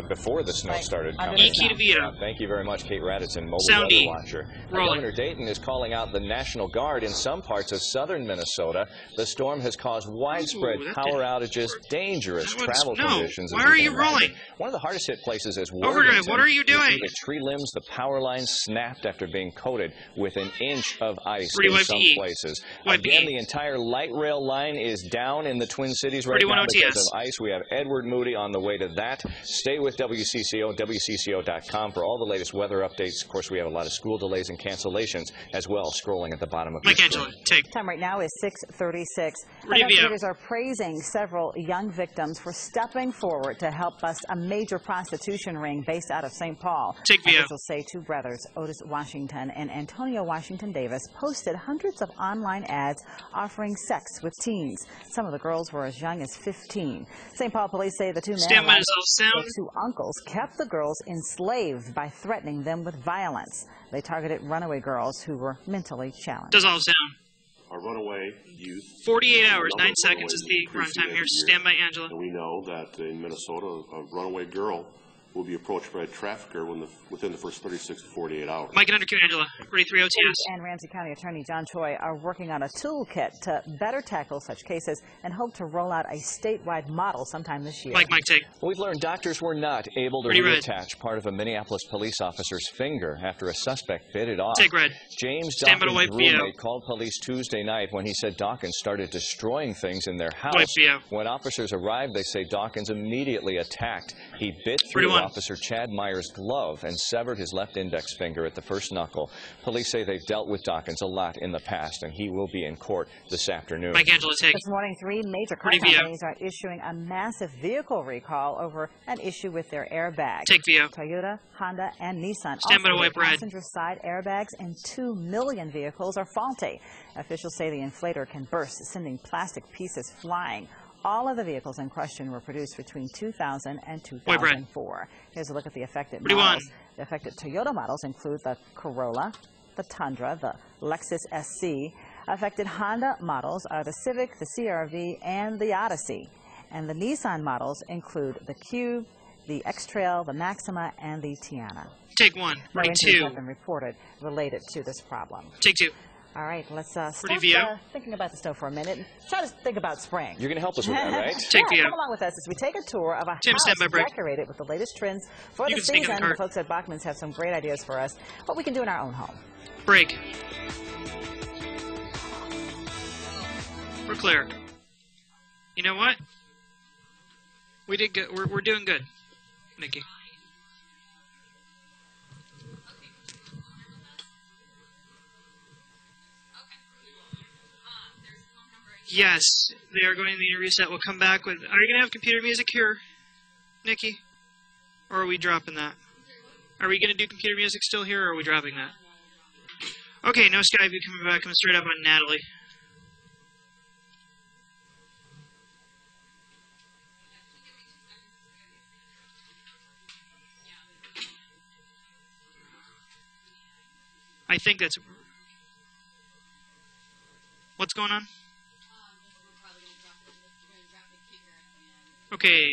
before the snow started coming. E key to VO. Thank you very much, Kate Raditz, Mobile Weather Watcher. Governor Dayton is calling out the National Guard in some parts of southern Minnesota. The storm has caused widespread power outages, dangerous travel conditions. Why are you rolling? One of the hardest hit places is Overdrive. What are you doing? The tree limbs, the power lines snapped after being coated with an inch of ice in some places. Again, the entire light rail line is down in the Twin Cities right now because of ice. We have Edward Moody on the way to that. Stay with WCCO, WCCO.com for all the latest weather updates. Of course, we have a lot of school delays and cancellations as well, scrolling at the bottom of the screen. Time right now is 6:36. Investigators are praising several young victims for stepping forward to help bust a major prostitution ring based out of St. Paul. Officials say 2 brothers, Otis Washington and Antonio Washington Davis, posted hundreds of online ads offering sex with teens. Some of the girls were as young as 15. St. Paul police say the 2 men, like their 2 uncles, kept the girls enslaved by threatening them with violence. They targeted runaway girls who were mentally challenged. Dissolve sound. Our runaway youth. 48 hours, 9 seconds is the runtime here. Stand by, Angela. And we know that in Minnesota, a runaway girl will be approached by a trafficker within the first 36 to 48 hours. Mike and under Q, Angela. 43 OTS. And Ramsey County Attorney John Choi are working on a toolkit to better tackle such cases and hope to roll out a statewide model sometime this year. Mike, take. We've learned doctors were not able to reattach part of a Minneapolis police officer's finger after a suspect bit it off. Take red. James Dawkins' roommate called police Tuesday night when he said Dawkins started destroying things in their house. When officers arrived, they say Dawkins immediately attacked. He bit through Officer Chad Meyer's glove and severed his left index finger at the first knuckle. Police say they've dealt with Dawkins a lot in the past, and he will be in court this afternoon. Mike, Angela, take. This morning, 3 major car companies are issuing a massive vehicle recall over an issue with their airbags. Take VO. Toyota, Honda, and Nissan. Stand by to wipe red. Passenger side airbags in 2 million vehicles are faulty. Officials say the inflator can burst, sending plastic pieces flying. All of the vehicles in question were produced between 2000 and 2004. Here's a look at the affected models. The affected Toyota models include the Corolla, the Tundra, the Lexus SC. Affected Honda models are the Civic, the CR-V, and the Odyssey. And the Nissan models include the Cube, the X-Trail, the Maxima, and the Tiana. Take 1. No injuries have been reported related to this problem. Take 2. All right, let's stop thinking about the snow for a minute and try to think about spring. You're going to help us with that, right? Come along with us as we take a tour of a house decorated with the latest trends for the season. The folks at Bachman's have some great ideas for us, what we can do in our own home. Break. We're clear. You know what? We did good. We're doing good, Nikki. Yes, they are going to need a reset. We'll come back with... Are you going to have computer music here, Nikki? Or are we dropping that? Are we going to do computer music still here, or are we dropping that? Okay, no Skyview coming back. Coming straight up on Natalie. I think that's... going on? Okay.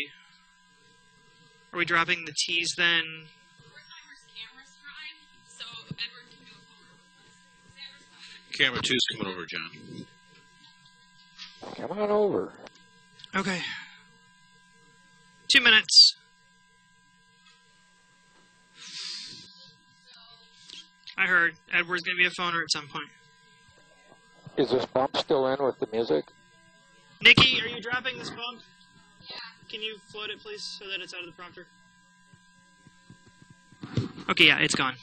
Are we dropping the T's then? Camera 2's coming over, John. Come on over. Okay. 2 minutes. I heard Edward's going to be a phoner at some point. Is this bump still in with the music? Nikki, are you dropping this bump? Yeah. Can you float it, please, so that it's out of the prompter? Okay, yeah, it's gone.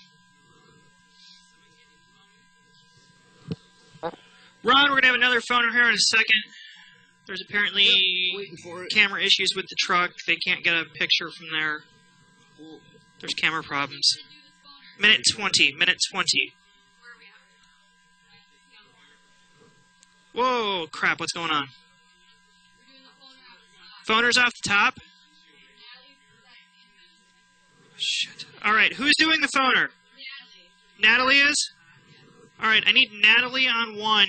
Ron, we're going to have another phoner here in a second. There's apparently camera issues with the truck. They can't get a picture from there. There's camera problems. Minute 20. Minute 20. Whoa, crap, what's going on? Phoner's off the top? Shit. Alright, who's doing the phoner? Natalie is? Alright, I need Natalie on 1.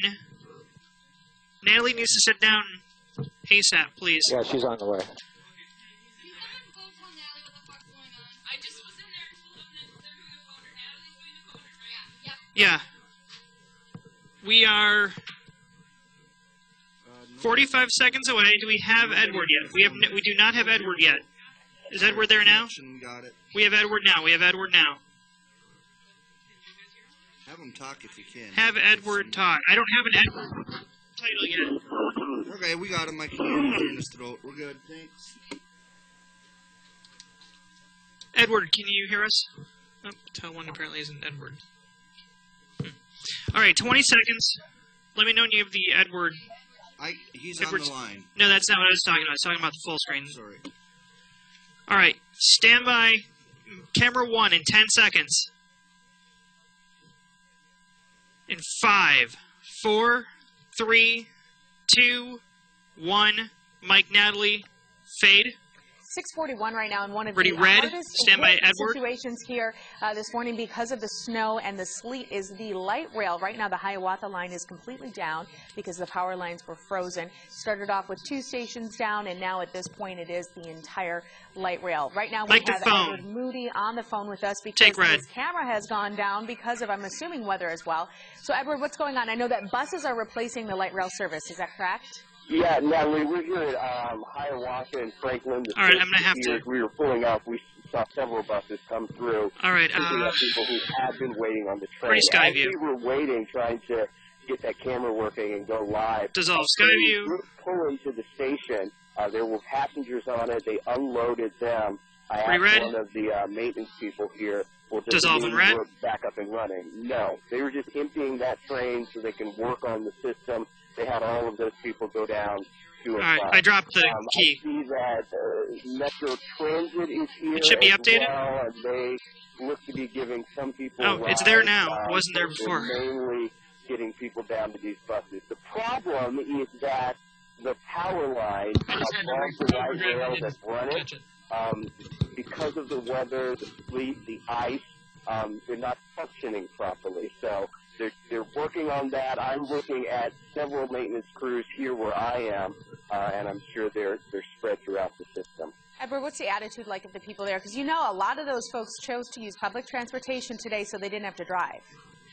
Natalie needs to sit down ASAP, please. Yeah, she's on the way. Yeah. We are 45 seconds away. Do we have Edward yet? We do not have Edward yet. Is Edward there now? Got it. We have Edward now. We have Edward now. Have him talk if you can. Have Edward talk. I don't have an Edward title yet. Okay, we got him. I can hear him clearing his throat. We're good. Thanks. Edward, can you hear us? Oh, tell one apparently isn't Edward. All right, 20 seconds. Let me know when you have the Edward. He's Edward's, on the line. No, that's not what I was talking about. I was talking about the full screen. Sorry. All right, stand by. Camera 1 in 10 seconds. In 5, 4, 3, 2, 1. Mike, Natalie, fade. 6:41 right now in one of Pretty the red. hardest Stand by, Edward. situations here this morning because of the snow and the sleet is the light rail. Right now the Hiawatha line is completely down because the power lines were frozen. Started off with 2 stations down and now at this point it is the entire light rail. Right now we have Edward Moody on the phone with us because his camera has gone down because of, I'm assuming, weather as well. So Edward, what's going on? I know that buses are replacing the light rail service. Is that correct? Yeah, Natalie, we're here at Hiawatha and Franklin. All right, I'm going to have to. We were pulling up. We saw several buses come through. All right. People who had been waiting on the train. Pretty Skyview. As we were waiting, trying to get that camera working and go live. Dissolve Skyview. We were pulling to the station. There were passengers on it. They unloaded them. I asked one of the maintenance people here, well, does Dissolve in red? We're back up and running? No. They were just emptying that train so they can work on the system. They had all of those people go down to All right, I dropped the key. I see that Metro Transit is here. It should be updated. Well, and they look to be giving some people. Oh, it's there now. It wasn't there before. Mainly getting people down to these buses. The problem is that the power line along the light rail that run it, because of the weather, the sleet, the ice, they're not functioning properly. So they're working on that. I'm looking at several maintenance crews here where I am, and I'm sure they're spread throughout the system. Edward, what's the attitude like of the people there? Because you know a lot of those folks chose to use public transportation today so they didn't have to drive.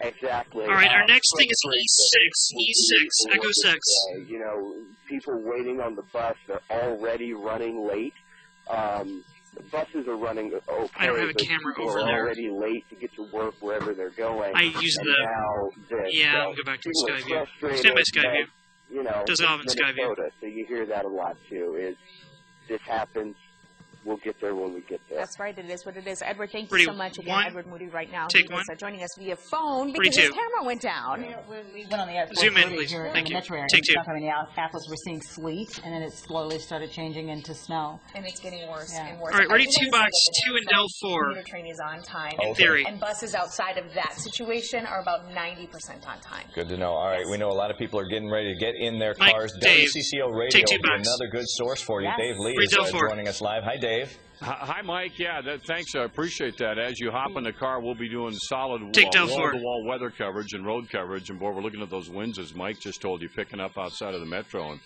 Exactly. All right, our next thing is E6, Echo 6. You know, people waiting on the bus, they're already running late. The buses are running okay. I don't have a camera over there. Already late to get to work wherever they're going. I use yeah, I'll go back to Skyview. Stand by Skyview. You know, Dissolve in Skyview. So you hear that a lot too. Is this happens? We'll get there when we get there. That's right. It is what it is. Edward, thank you so much again. Edward Moody right now. Take He one. is joining us via phone because his camera went down. We went on the airport. Zoom in, please. Here Thank in you. the metro area. Take 2. In Minneapolis, we're seeing sleet, and then it slowly started changing into snow. And it's getting worse and worse. All right, ready 2 box, 2 and Del 4. Commuter train is on time. In theory. And buses outside of that situation are about 90% on time. Good to know. All right, we know a lot of people are getting ready to get in their Mike, cars. Dave, WCCO Radio take 2 will be box. another good source for you. Yes. Dave Lee Read is Del 4. joining us live. Hi, Dave. Hi, Mike. Yeah, thanks. I appreciate that. As you hop in the car, we'll be doing solid wall-to-wall weather coverage and road coverage. And, boy, we're looking at those winds, as Mike just told you, picking up outside of the metro. And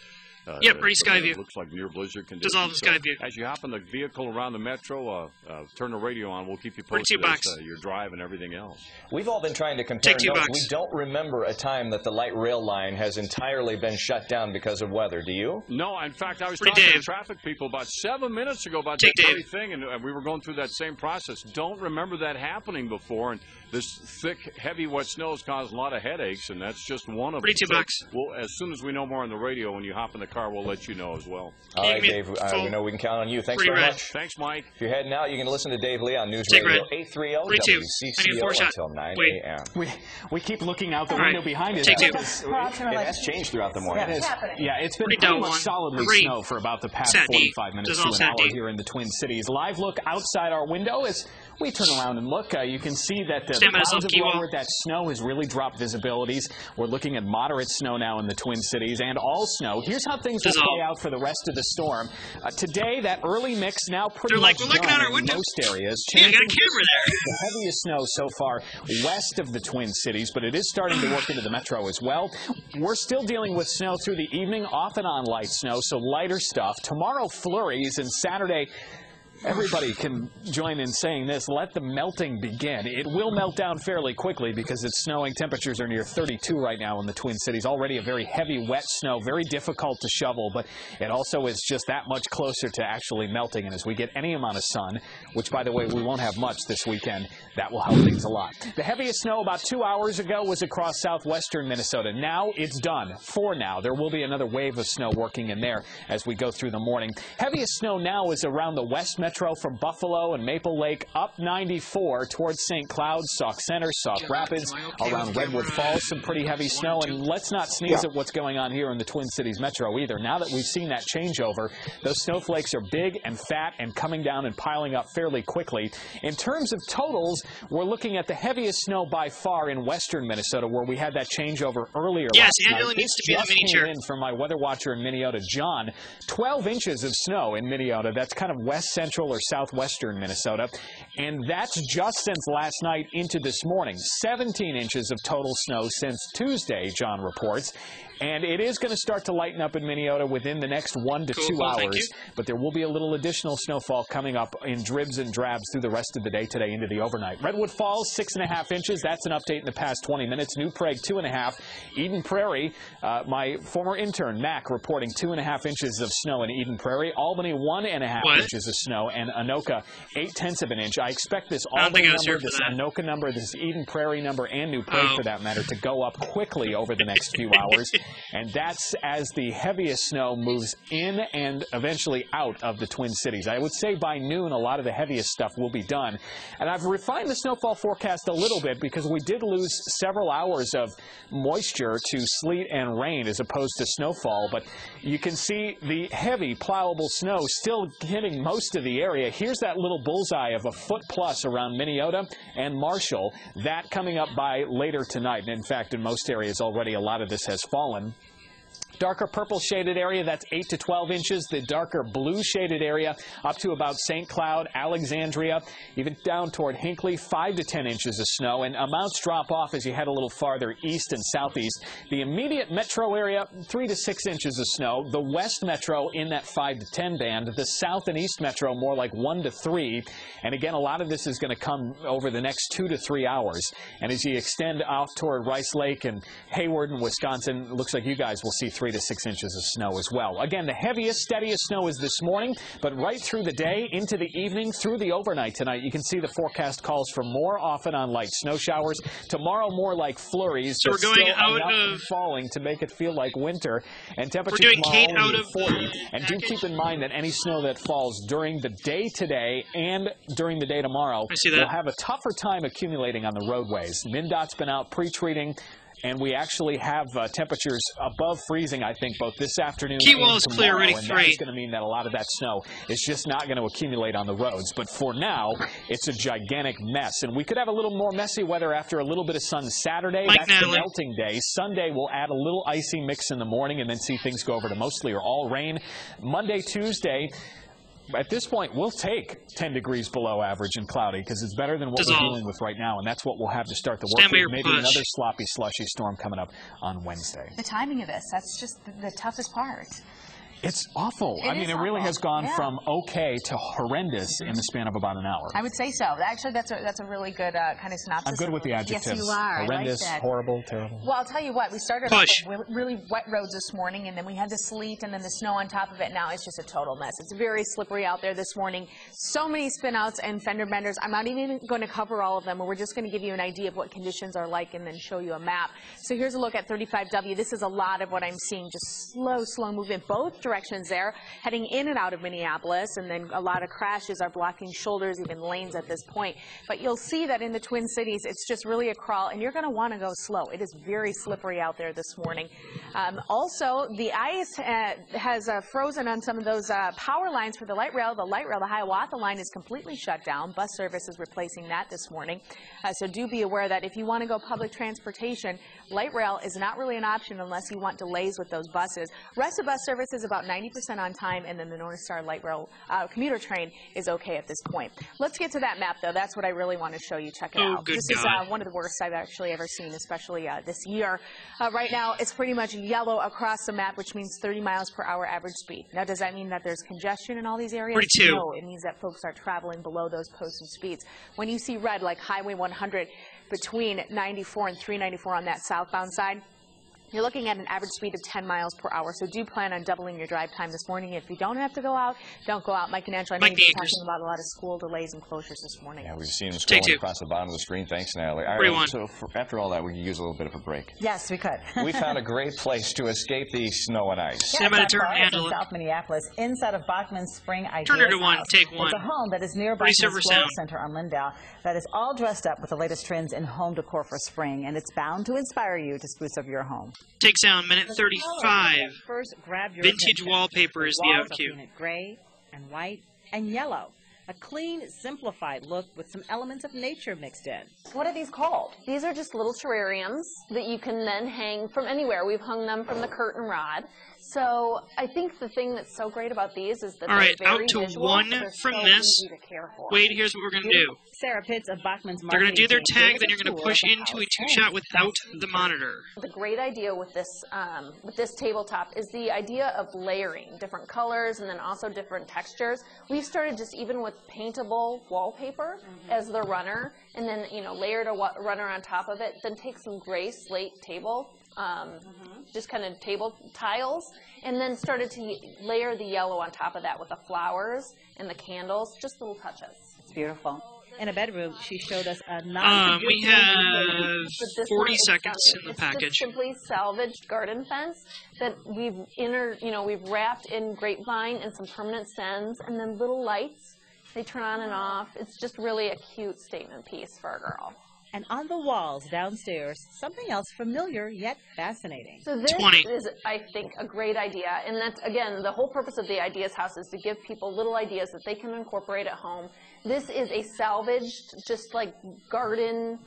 pretty sky view. Looks like near blizzard conditions. Dissolve the sky view. As you hop in the vehicle around the metro, turn the radio on. We'll keep you posted as your drive and everything else. We've all been trying to compare notes. We don't remember a time that the light rail line has entirely been shut down because of weather. Do you? No. In fact, I was talking to traffic people about 7 minutes ago about that very thing, and we were going through that same process. Don't remember that happening before, and this thick, heavy, wet snow has caused a lot of headaches, and that's just one of them. $42. Well, as soon as we know more on the radio, when you hop in the car, we'll let you know as well. All right, Dave. We know we can count on you. Thanks very much. Thanks, Mike. If you're heading out, you can listen to Dave Lee on News Radio 830 WCCO until 9 a.m. We keep looking out the window behind us. It has changed throughout the morning. It's been pretty much solidly snow for about the past 45 minutes to an hour here in the Twin Cities. Live look outside our window as we turn around and look. You can see that the clouds have lowered. That snow has really dropped visibilities. We're looking at moderate snow now in the Twin Cities and all snow. Here's how things will play out for the rest of the storm. Today, that early mix now pretty much done in most areas. Yeah, I got a camera there. The heaviest snow so far west of the Twin Cities, but it is starting to work into the metro as well. We're still dealing with snow through the evening, off and on light snow, so lighter stuff. Tomorrow, flurries, and Saturday, everybody can join in saying this: let the melting begin. It will melt down fairly quickly because it's snowing. Temperatures are near 32 right now in the Twin Cities. Already a very heavy, wet snow, very difficult to shovel, but it also is just that much closer to actually melting. And as we get any amount of sun, which, by the way, we won't have much this weekend, that will help things a lot. The heaviest snow about 2 hours ago was across southwestern Minnesota. Now it's done. For now. There will be another wave of snow working in there as we go through the morning. Heaviest snow now is around the west metro from Buffalo and Maple Lake up 94 towards St. Cloud, Sauk Center, Sauk Rapids, around Redwood Falls, some pretty heavy snow. And let's not sneeze at what's going on here in the Twin Cities metro either. Now that we've seen that changeover, those snowflakes are big and fat and coming down and piling up fairly quickly. In terms of totals, we're looking at the heaviest snow by far in western Minnesota, where we had that changeover earlier last night. Angela needs to be the miniature. In from my weather watcher in Minneota, John. 12 inches of snow in Minneota. That's kind of west central or southwestern Minnesota. And that's just since last night into this morning. 17 inches of total snow since Tuesday, John reports. And it is going to start to lighten up in Minneota within the next 1 to 2 hours. But there will be a little additional snowfall coming up in dribs and drabs through the rest of the day today into the overnight. Redwood Falls, 6.5 inches. That's an update in the past 20 minutes. New Prague, 2.5. Eden Prairie, my former intern, Mac, reporting 2.5 inches of snow in Eden Prairie. Albany, 1.5 inches of snow. And Anoka, 0.8 of an inch. I expect this Albany number, this Anoka number, this Eden Prairie number, and New Prague, for that matter, to go up quickly over the next few hours. And that's as the heaviest snow moves in and eventually out of the Twin Cities. I would say by noon, a lot of the heaviest stuff will be done. And I've refined the snowfall forecast a little bit because we did lose several hours of moisture to sleet and rain as opposed to snowfall. But you can see the heavy plowable snow still hitting most of the area. Here's that little bullseye of a foot plus around Minneota and Marshall. That coming up by later tonight. And in fact, in most areas already, a lot of this has fallen. Darker purple shaded area, that's 8 to 12 inches. The darker blue shaded area up to about St. Cloud, Alexandria, even down toward Hinckley, 5 to 10 inches of snow. And amounts drop off as you head a little farther east and southeast. The immediate metro area, 3 to 6 inches of snow. The west metro in that 5 to 10 band. The south and east metro more like 1 to 3. And again, a lot of this is going to come over the next 2 to 3 hours. And as you extend off toward Rice Lake and Hayward and Wisconsin, it looks like you guys will see 3 to 6 inches of snow as well. Again, the heaviest, steadiest snow is this morning, but right through the day, into the evening, through the overnight tonight, you can see the forecast calls for more off and on light snow showers. Tomorrow, more like flurries. So we're going out of falling to make it feel like winter, and temperatures tomorrow only 40. And do keep in mind that any snow that falls during the day today and during the day tomorrow will have a tougher time accumulating on the roadways. MnDOT's been out pre-treating. And we actually have temperatures above freezing, I think, both this afternoon and tomorrow. Is clear, ready, and that's going to mean that a lot of that snow is just not going to accumulate on the roads. But for now, it's a gigantic mess. And we could have a little more messy weather after a little bit of sun Saturday. That's the melting day. Sunday, we'll add a little icy mix in the morning and then see things go over to mostly or all rain. Monday, Tuesday, at this point, we'll take 10 degrees below average and cloudy because it's better than what we're dealing with right now, and that's what we'll have to start the work with. Maybe another sloppy, slushy storm coming up on Wednesday. The timing of this, that's just the toughest part. It's awful. I mean, it really has gone from okay to horrendous in the span of about an hour. I would say so. Actually, that's a really good kind of synopsis. I'm good with the adjectives. Yes, you are. Horrendous, horrible, terrible. Well, I'll tell you what. We started off with really wet roads this morning, and then we had the sleet and then the snow on top of it. Now it's just a total mess. It's very slippery out there this morning. So many spinouts and fender benders. I'm not even going to cover all of them. We're just going to give you an idea of what conditions are like and then show you a map. So here's a look at 35W. This is a lot of what I'm seeing. Just slow movement both directions there. Heading in and out of Minneapolis, and then a lot of crashes are blocking shoulders, even lanes at this point. But you'll see that in the Twin Cities, it's just really a crawl, and you're going to want to go slow. It is very slippery out there this morning. Also, the ice has frozen on some of those power lines for the light rail. The Hiawatha line is completely shut down. Bus service is replacing that this morning. So do be aware that if you want to go public transportation, light rail is not really an option unless you want delays with those buses. Rest of bus service is about 90% on time, and then the North Star light rail commuter train is okay at this point. Let's get to that map, though. That's what I really want to show you. Check it out. This is one of the worst I've actually ever seen, especially this year. Right now, it's pretty much yellow across the map, which means 30 miles per hour average speed. Now, does that mean that there's congestion in all these areas? 42. No, it means that folks are traveling below those posted speeds. When you see red, like Highway 100 between 94 and 394 on that southbound side, you're looking at an average speed of 10 miles per hour. So do plan on doubling your drive time this morning. If you don't have to go out, don't go out. Mike and Angela, I know you've been talking about a lot of school delays and closures this morning. Yeah, we've seen them scrolling across the bottom of the screen. Thanks, Natalie. All right, so after all that, we can use a little bit of a break. Yes, we could. We found a great place to escape the snow and ice. Yeah, in South Minneapolis, inside of Bachman's Spring Ideas Turn her to one. Take one. It's a home that is near Bachman's Floral Center on Lindau that is all dressed up with the latest trends in home decor for spring, and it's bound to inspire you to spruce up your home. Take sound, minute 35. First, grab your Vintage wallpaper is the OQ. Gray and white and yellow. A clean, simplified look with some elements of nature mixed in. What are these called? These are just little terrariums that you can then hang from anywhere. We've hung them from the curtain rod. So I think the thing that's so great about these is that they're very out to visual, one from so this. easy to care for. Wait, here's what we're going to do. Sarah Pitts of Bachman's They're going to do their tag, then you're going to push into a two-shot without the monitor. The great idea with this tabletop is the idea of layering different colors and then also different textures. We've started just even with paintable wallpaper as the runner, and then layered a runner on top of it. Then take some gray slate table, just kind of table tiles, and then started to layer the yellow on top of that with the flowers and the candles, just little touches. It's beautiful. In a bedroom, she showed us a we have 40 seconds in the package. It's simply salvaged garden fence that we've we've wrapped in grapevine and some permanent stems, and then little lights. They turn on and off. It's just really a cute statement piece for a girl. And on the walls downstairs, something else familiar yet fascinating. So this is, I think, a great idea. And that's, again, the whole purpose of the Ideas House is to give people little ideas that they can incorporate at home. This is a salvaged, just like garden...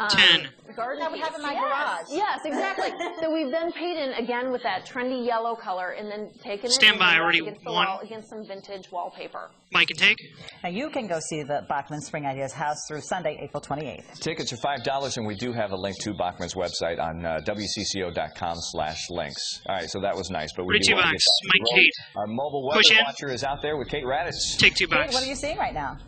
10. Garden I would have in my garage. Yes, exactly. So we've then painted again with that trendy yellow color, and then taken Stand it by, already against the one. wall against some vintage wallpaper. Mike and take. Now you can go see the Bachman Spring Ideas House through Sunday, April 28th. Tickets are $5, and we do have a link to Bachman's website on WCCO.com/links. All right, so that was nice, but we do want to get Mike, Kate. Our mobile weather watcher is out there with Kate Raditz. Take $2. Kate, what are you seeing right now?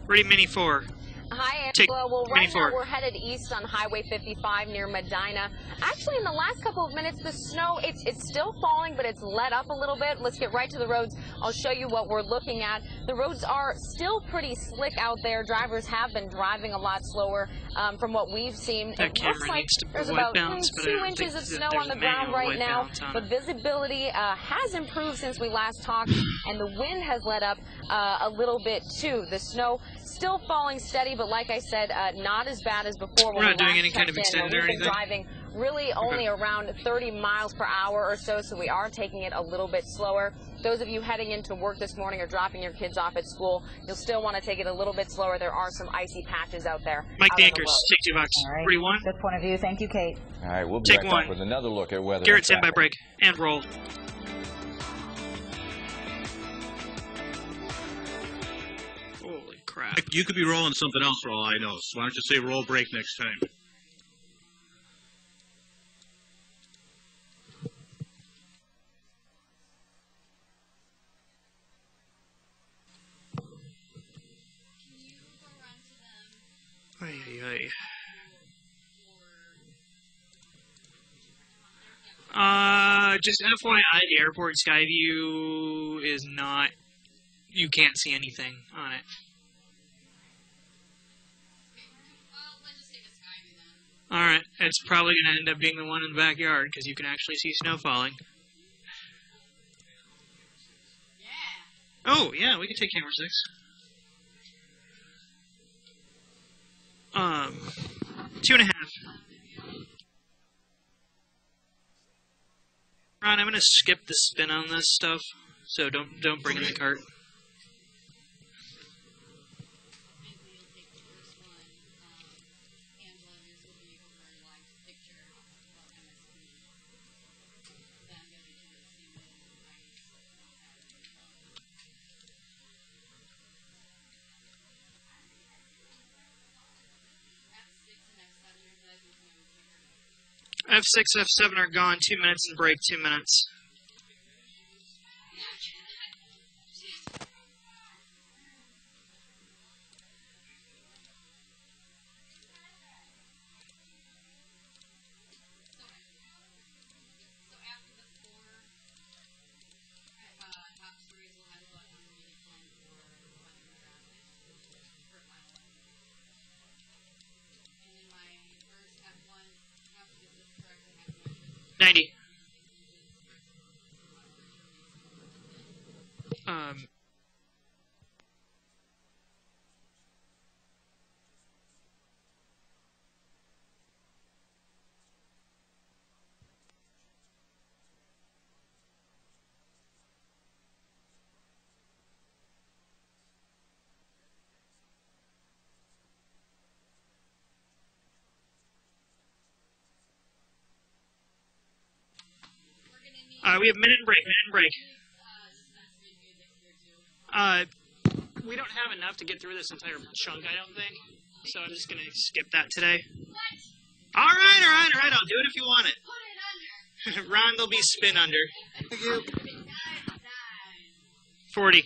Ready, Mini 4. Hi, Angela. Well, right now we're headed east on Highway 55 near Medina. Actually, in the last couple of minutes, the snow, it's still falling, but it's let up a little bit. Let's get right to the roads. I'll show you what we're looking at. The roads are still pretty slick out there. Drivers have been driving a lot slower from what we've seen. That camera needs to there's be about white balance, 2 inches of snow on the ground right now, but visibility has improved since we last talked, and the wind has let up a little bit too. The snow still falling steady, but like I said, not as bad as before. We're not doing any kind of extended or anything. Driving really only around 30 miles per hour or so, so we are taking it a little bit slower. Those of you heading into work this morning or dropping your kids off at school, you'll still want to take it a little bit slower. There are some icy patches out there. Mike the Anchors, take $2. All right. 41. Good point of view. Thank you, Kate. All right, we'll be right back with another look at weather. Garrett, stand by break and roll. Crap. You could be rolling something else for all I know. So why don't you say roll break next time? Just FYI, the airport Skyview is not, you can't see anything on it. Alright, it's probably going to end up being the one in the backyard, because you can actually see snow falling. Oh, yeah, we can take camera 6. 2.5. Ron, I'm gonna skip the spin on this stuff, so don't bring in the cart. F6, F7 are gone. 2 minutes and break. 2 minutes. We have minute and break. We don't have enough to get through this entire chunk, I don't think. So I'm just going to skip that today. All right. I'll do it if you want it. Ron, there'll be spin under. 40.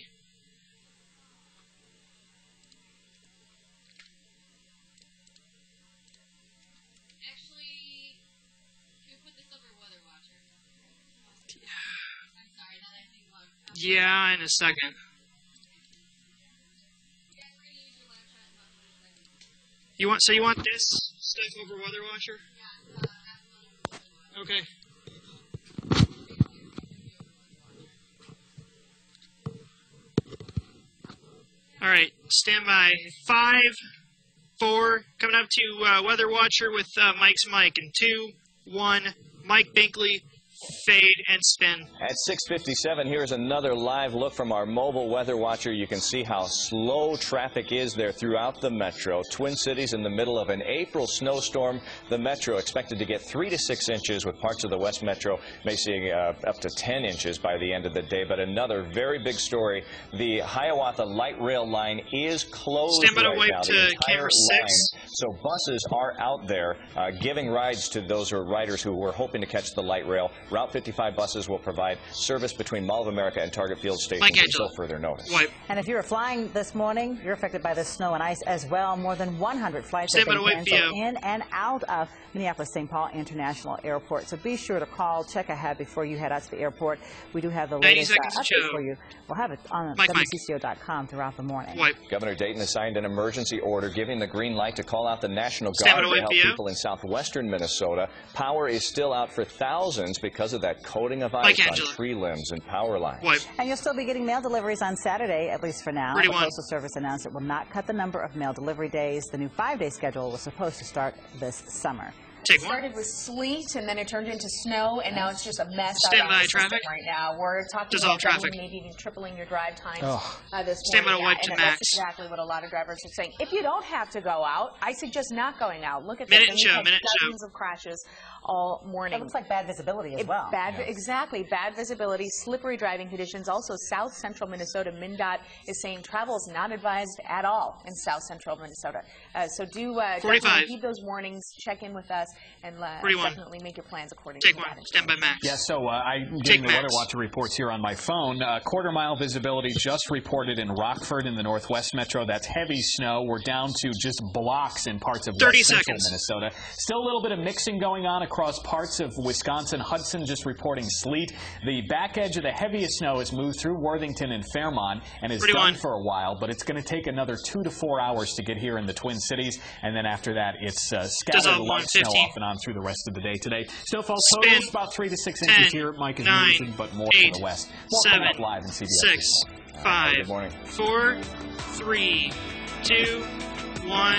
Yeah, in a second. You want this stuff over Weather Watcher? Okay. All right, stand by. 5, 4, coming up to Weather Watcher with Mike's mic, and 2, 1, Mike Binkley. Fade and spin. At 6:57, here's another live look from our mobile weather watcher. You can see how slow traffic is there throughout the metro. Twin Cities in the middle of an April snowstorm. The metro expected to get 3 to 6 inches, with parts of the West Metro may see up to 10 inches by the end of the day. But another very big story, the Hiawatha light rail line is closed Stand by to right wipe now. to camera 6. So buses are out there giving rides to those riders who were hoping to catch the light rail. Route 55 buses will provide service between Mall of America and Target Field stations until further notice. And if you were flying this morning, you're affected by the snow and ice as well. More than 100 flights have been canceled in and out of Minneapolis-St. Paul International Airport. So be sure to call, check ahead before you head out to the airport. We do have the latest update for you. We'll have it on WCCO.com throughout the morning. Governor Dayton has signed an emergency order giving the green light to call out the National Guard to help people in southwestern Minnesota. Power is still out for thousands because of that coating of ice on tree limbs and power lines. And you'll still be getting mail deliveries on Saturday, at least for now. The Postal Service announced it will not cut the number of mail delivery days. The new 5-day schedule was supposed to start this summer. It started with sleet, and then it turned into snow, and now it's just a mess out on the system right now. We're talking about maybe even tripling your drive time this morning. And that's exactly what a lot of drivers are saying. If you don't have to go out, I suggest not going out. Look at this. We've had dozens of crashes all morning. It looks like bad visibility as well. Exactly. Bad visibility, slippery driving conditions. Also, south central Minnesota, MnDOT is saying travel is not advised at all in south central Minnesota. So do definitely heed those warnings, check in with us, and definitely make your plans according to that. Stand by Max. Yeah, so I'm getting the Weather Watcher reports here on my phone. Quarter-mile visibility just reported in Rockford in the Northwest Metro. That's heavy snow. We're down to just blocks in parts of west central Minnesota. Still a little bit of mixing going on across parts of Wisconsin. Hudson just reporting sleet. The back edge of the heaviest snow has moved through Worthington and Fairmont and is done for a while, but it's going to take another 2 to 4 hours to get here in the Twin Cities, and then after that it's scattered light snow off and on through the rest of the day today. Snowfall totals about 3 to 6 inches here. Mike is moving, but more to the west. We'll come up live in CBS. 6, 5, 4, 3, 2, 1.